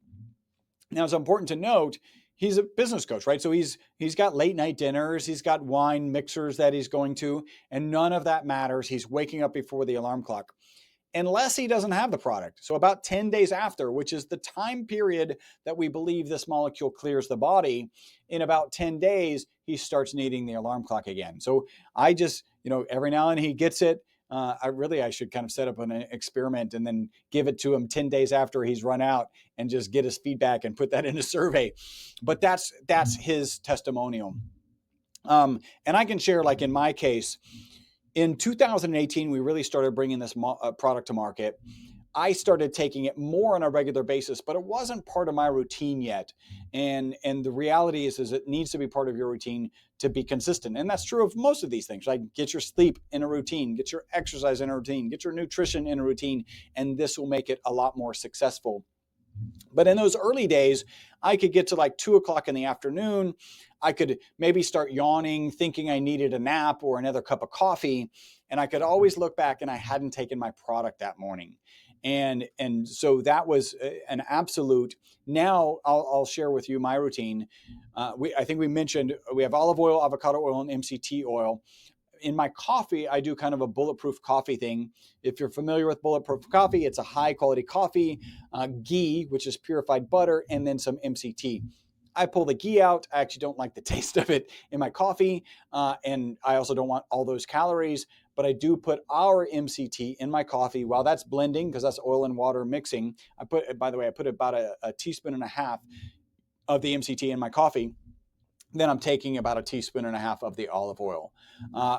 Now, it's important to note, he's a business coach, right? So he's got late night dinners, he's got wine mixers that he's going to, and none of that matters. He's waking up before the alarm clock, unless he doesn't have the product. So about 10 days after, which is the time period that we believe this molecule clears the body, in about 10 days, he starts needing the alarm clock again. So I just, every now and then he gets it. I should kind of set up an experiment and then give it to him 10 days after he's run out and just get his feedback and put that in a survey. But that's his testimonial. And I can share, like in my case, in 2018, we really started bringing this product to market. I started taking it more on a regular basis, but it wasn't part of my routine yet. And the reality is it needs to be part of your routine to be consistent. And that's true of most of these things. Like, get your sleep in a routine, get your exercise in a routine, get your nutrition in a routine, and this will make it a lot more successful. But in those early days, I could get to like 2:00 in the afternoon. I could maybe start yawning, thinking I needed a nap or another cup of coffee. And I could always look back and I hadn't taken my product that morning. And so that was an absolute. Now I'll share with you my routine. I think we mentioned we have olive oil, avocado oil, and MCT oil. In my coffee, I do kind of a bulletproof coffee thing. If you're familiar with bulletproof coffee, it's a high quality coffee, ghee, which is purified butter, and then some MCT. I pull the ghee out. I actually don't like the taste of it in my coffee. And I also don't want all those calories, but I do put our MCT in my coffee while that's blending, because that's oil and water mixing. By the way, I put about a teaspoon and a half of the MCT in my coffee. Then I'm taking about a teaspoon and a half of the olive oil.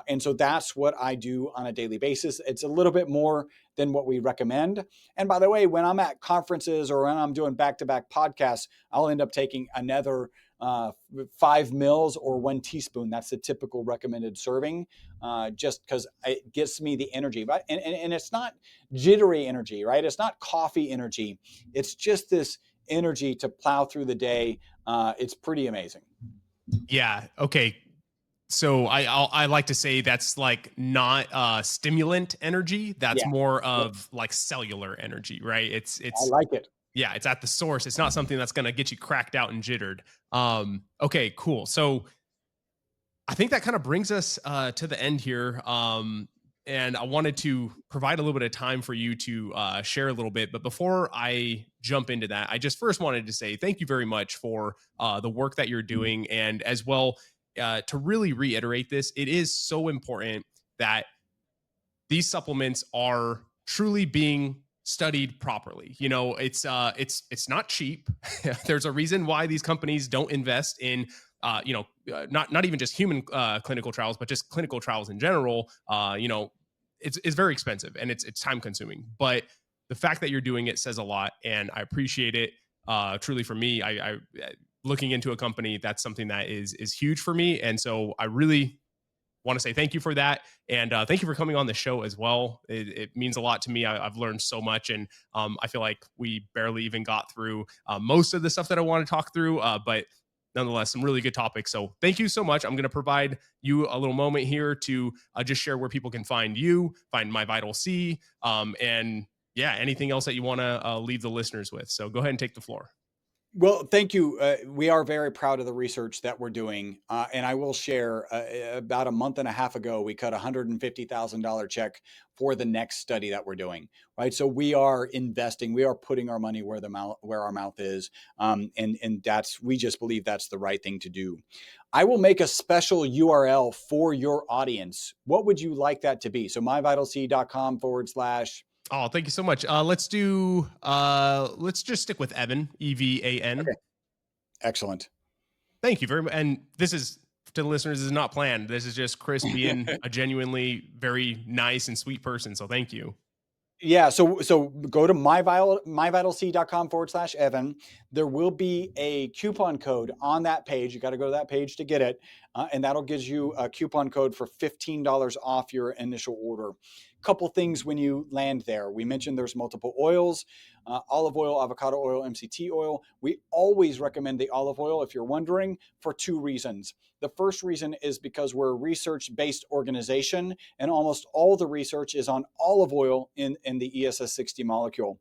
And so that's what I do on a daily basis. It's a little bit more than what we recommend. And by the way, when I'm at conferences or when I'm doing back-to-back podcasts, I'll end up taking another 5 mils or 1 teaspoon. That's the typical recommended serving, just because it gives me the energy. But and it's not jittery energy, right? It's not coffee energy. It's just this energy to plow through the day. It's pretty amazing. Yeah. Okay. So I like to say that's like not stimulant energy. That's Yeah, more yeah, of like cellular energy, right? I It's like it. yeah, it's at the source. It's not something that's gonna get you cracked out and jittered. Okay, cool. So I think that kind of brings us to the end here. And I wanted to provide a little bit of time for you to share a little bit. But before I jump into that, I just first wanted to say thank you very much for the work that you're doing. And as well, to really reiterate this, it is so important that these supplements are truly being studied properly. You know, it's not cheap. There's a reason why these companies don't invest in not even just human clinical trials, but just clinical trials in general. It's very expensive and it's time consuming. But the fact that you're doing it says a lot, and I appreciate it. Truly, for me, I looking into a company, that's something that is huge for me, and so I really want to say thank you for that, and thank you for coming on the show as well. It means a lot to me. I've learned so much, and I feel like we barely even got through most of the stuff that I want to talk through, but nonetheless, some really good topics. So thank you so much. I'm going to provide you a little moment here to just share where people can find you, find MyVitalC, and yeah, anything else that you want to leave the listeners with. So go ahead and take the floor. Well, thank you. We are very proud of the research that we're doing. And I will share about a month and a half ago, we cut a $150,000 check for the next study that we're doing. Right. So we are investing, we are putting our money where our mouth is. And we just believe that's the right thing to do. I will make a special URL for your audience. What would you like that to be? So myvitalc.com/. Oh, thank you so much. Let's just stick with Evan, EVAN. Okay. Excellent. Thank you very much. And this is, to the listeners, this is not planned. This is just Chris being a genuinely very nice and sweet person. So thank you. Yeah, so go to myvitalc.com/Evan. There will be a coupon code on that page. You got to go to that page to get it, and that'll gives you a coupon code for $15 off your initial order. Couple things when you land there. We mentioned there's multiple oils: olive oil, avocado oil, MCT oil. We always recommend the olive oil, if you're wondering, for two reasons. The first reason is because we're a research-based organization, and almost all the research is on olive oil in the ESS60 molecule.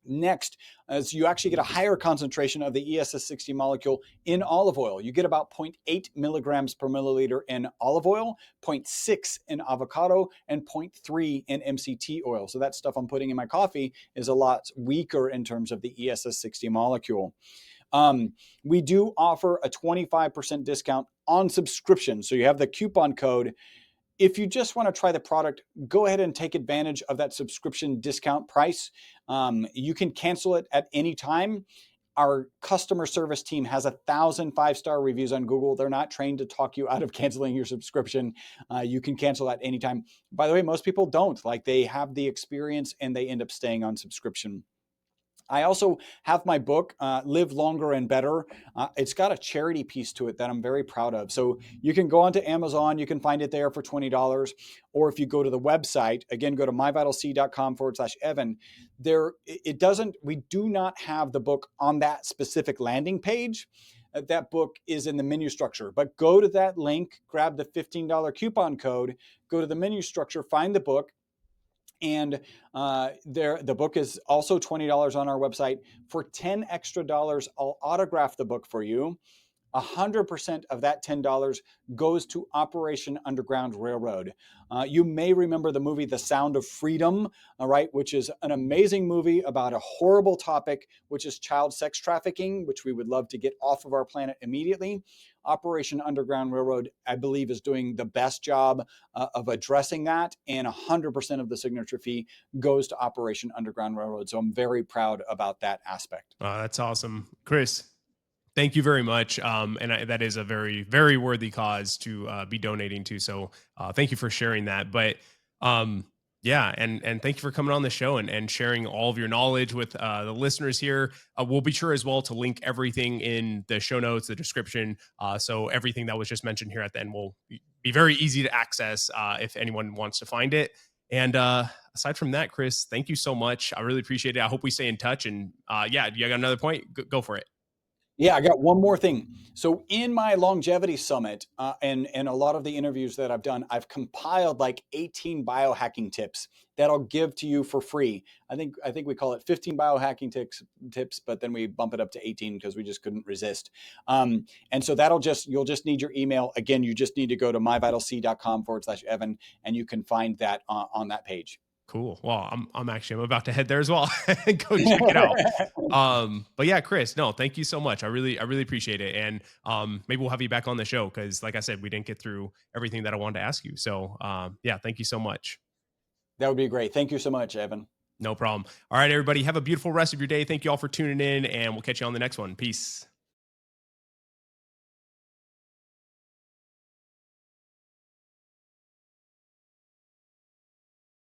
Next, as you actually get a higher concentration of the ESS60 molecule in olive oil. You get about 0.8 milligrams per milliliter in olive oil, 0.6 in avocado, and 0.3 in MCT oil. So that stuff I'm putting in my coffee is a lot weaker in terms of the ESS60 molecule. We do offer a 25% discount on subscription. So you have the coupon code. If you just want to try the product, go ahead and take advantage of that subscription discount price. You can cancel it at any time. Our customer service team has 1,000 5-star reviews on Google. They're not trained to talk you out of canceling your subscription. You can cancel at any time. By the way, most people don't. Like, they have the experience and they end up staying on subscription. I also have my book, Live Longer and Better. It's got a charity piece to it that I'm very proud of. So you can go onto Amazon, you can find it there for $20. Or if you go to the website, again, go to myvitalc.com/Evan. We do not have the book on that specific landing page. That book is in the menu structure, but go to that link, grab the $15 coupon code, go to the menu structure, find the book. And the book is also $20 on our website. For $10 extra, I'll autograph the book for you. 100% of that $10 goes to Operation Underground Railroad. You may remember the movie The Sound of Freedom, all right, which is an amazing movie about a horrible topic, which is child sex trafficking, which we would love to get off of our planet immediately. Operation Underground Railroad, I believe, is doing the best job of addressing that, and 100% of the signature fee goes to Operation Underground Railroad. So I'm very proud about that aspect. That's awesome. Chris, thank you very much. That is a very, very worthy cause to be donating to. So thank you for sharing that. But yeah, and thank you for coming on the show and sharing all of your knowledge with the listeners here. We'll be sure as well to link everything in the show notes, the description. So everything that was just mentioned here at the end will be very easy to access if anyone wants to find it. And aside from that, Chris, thank you so much. I really appreciate it. I hope we stay in touch. And yeah, you got another point? Go for it. Yeah, I got one more thing. So in my longevity summit and a lot of the interviews that I've done, I've compiled like 18 biohacking tips that I'll give to you for free. I think we call it 15 biohacking tips, but then we bump it up to 18 because we just couldn't resist. And so you'll just need your email. Again, you just need to go to myvitalc.com/Evan, and you can find that on that page. Cool. Well, I'm about to head there as well and go check it out. But yeah, Chris, no, thank you so much. I really appreciate it. And maybe we'll have you back on the show because, like I said, we didn't get through everything that I wanted to ask you. So yeah, thank you so much. That would be great. Thank you so much, Evan. No problem. All right, everybody, have a beautiful rest of your day. Thank you all for tuning in, and we'll catch you on the next one. Peace.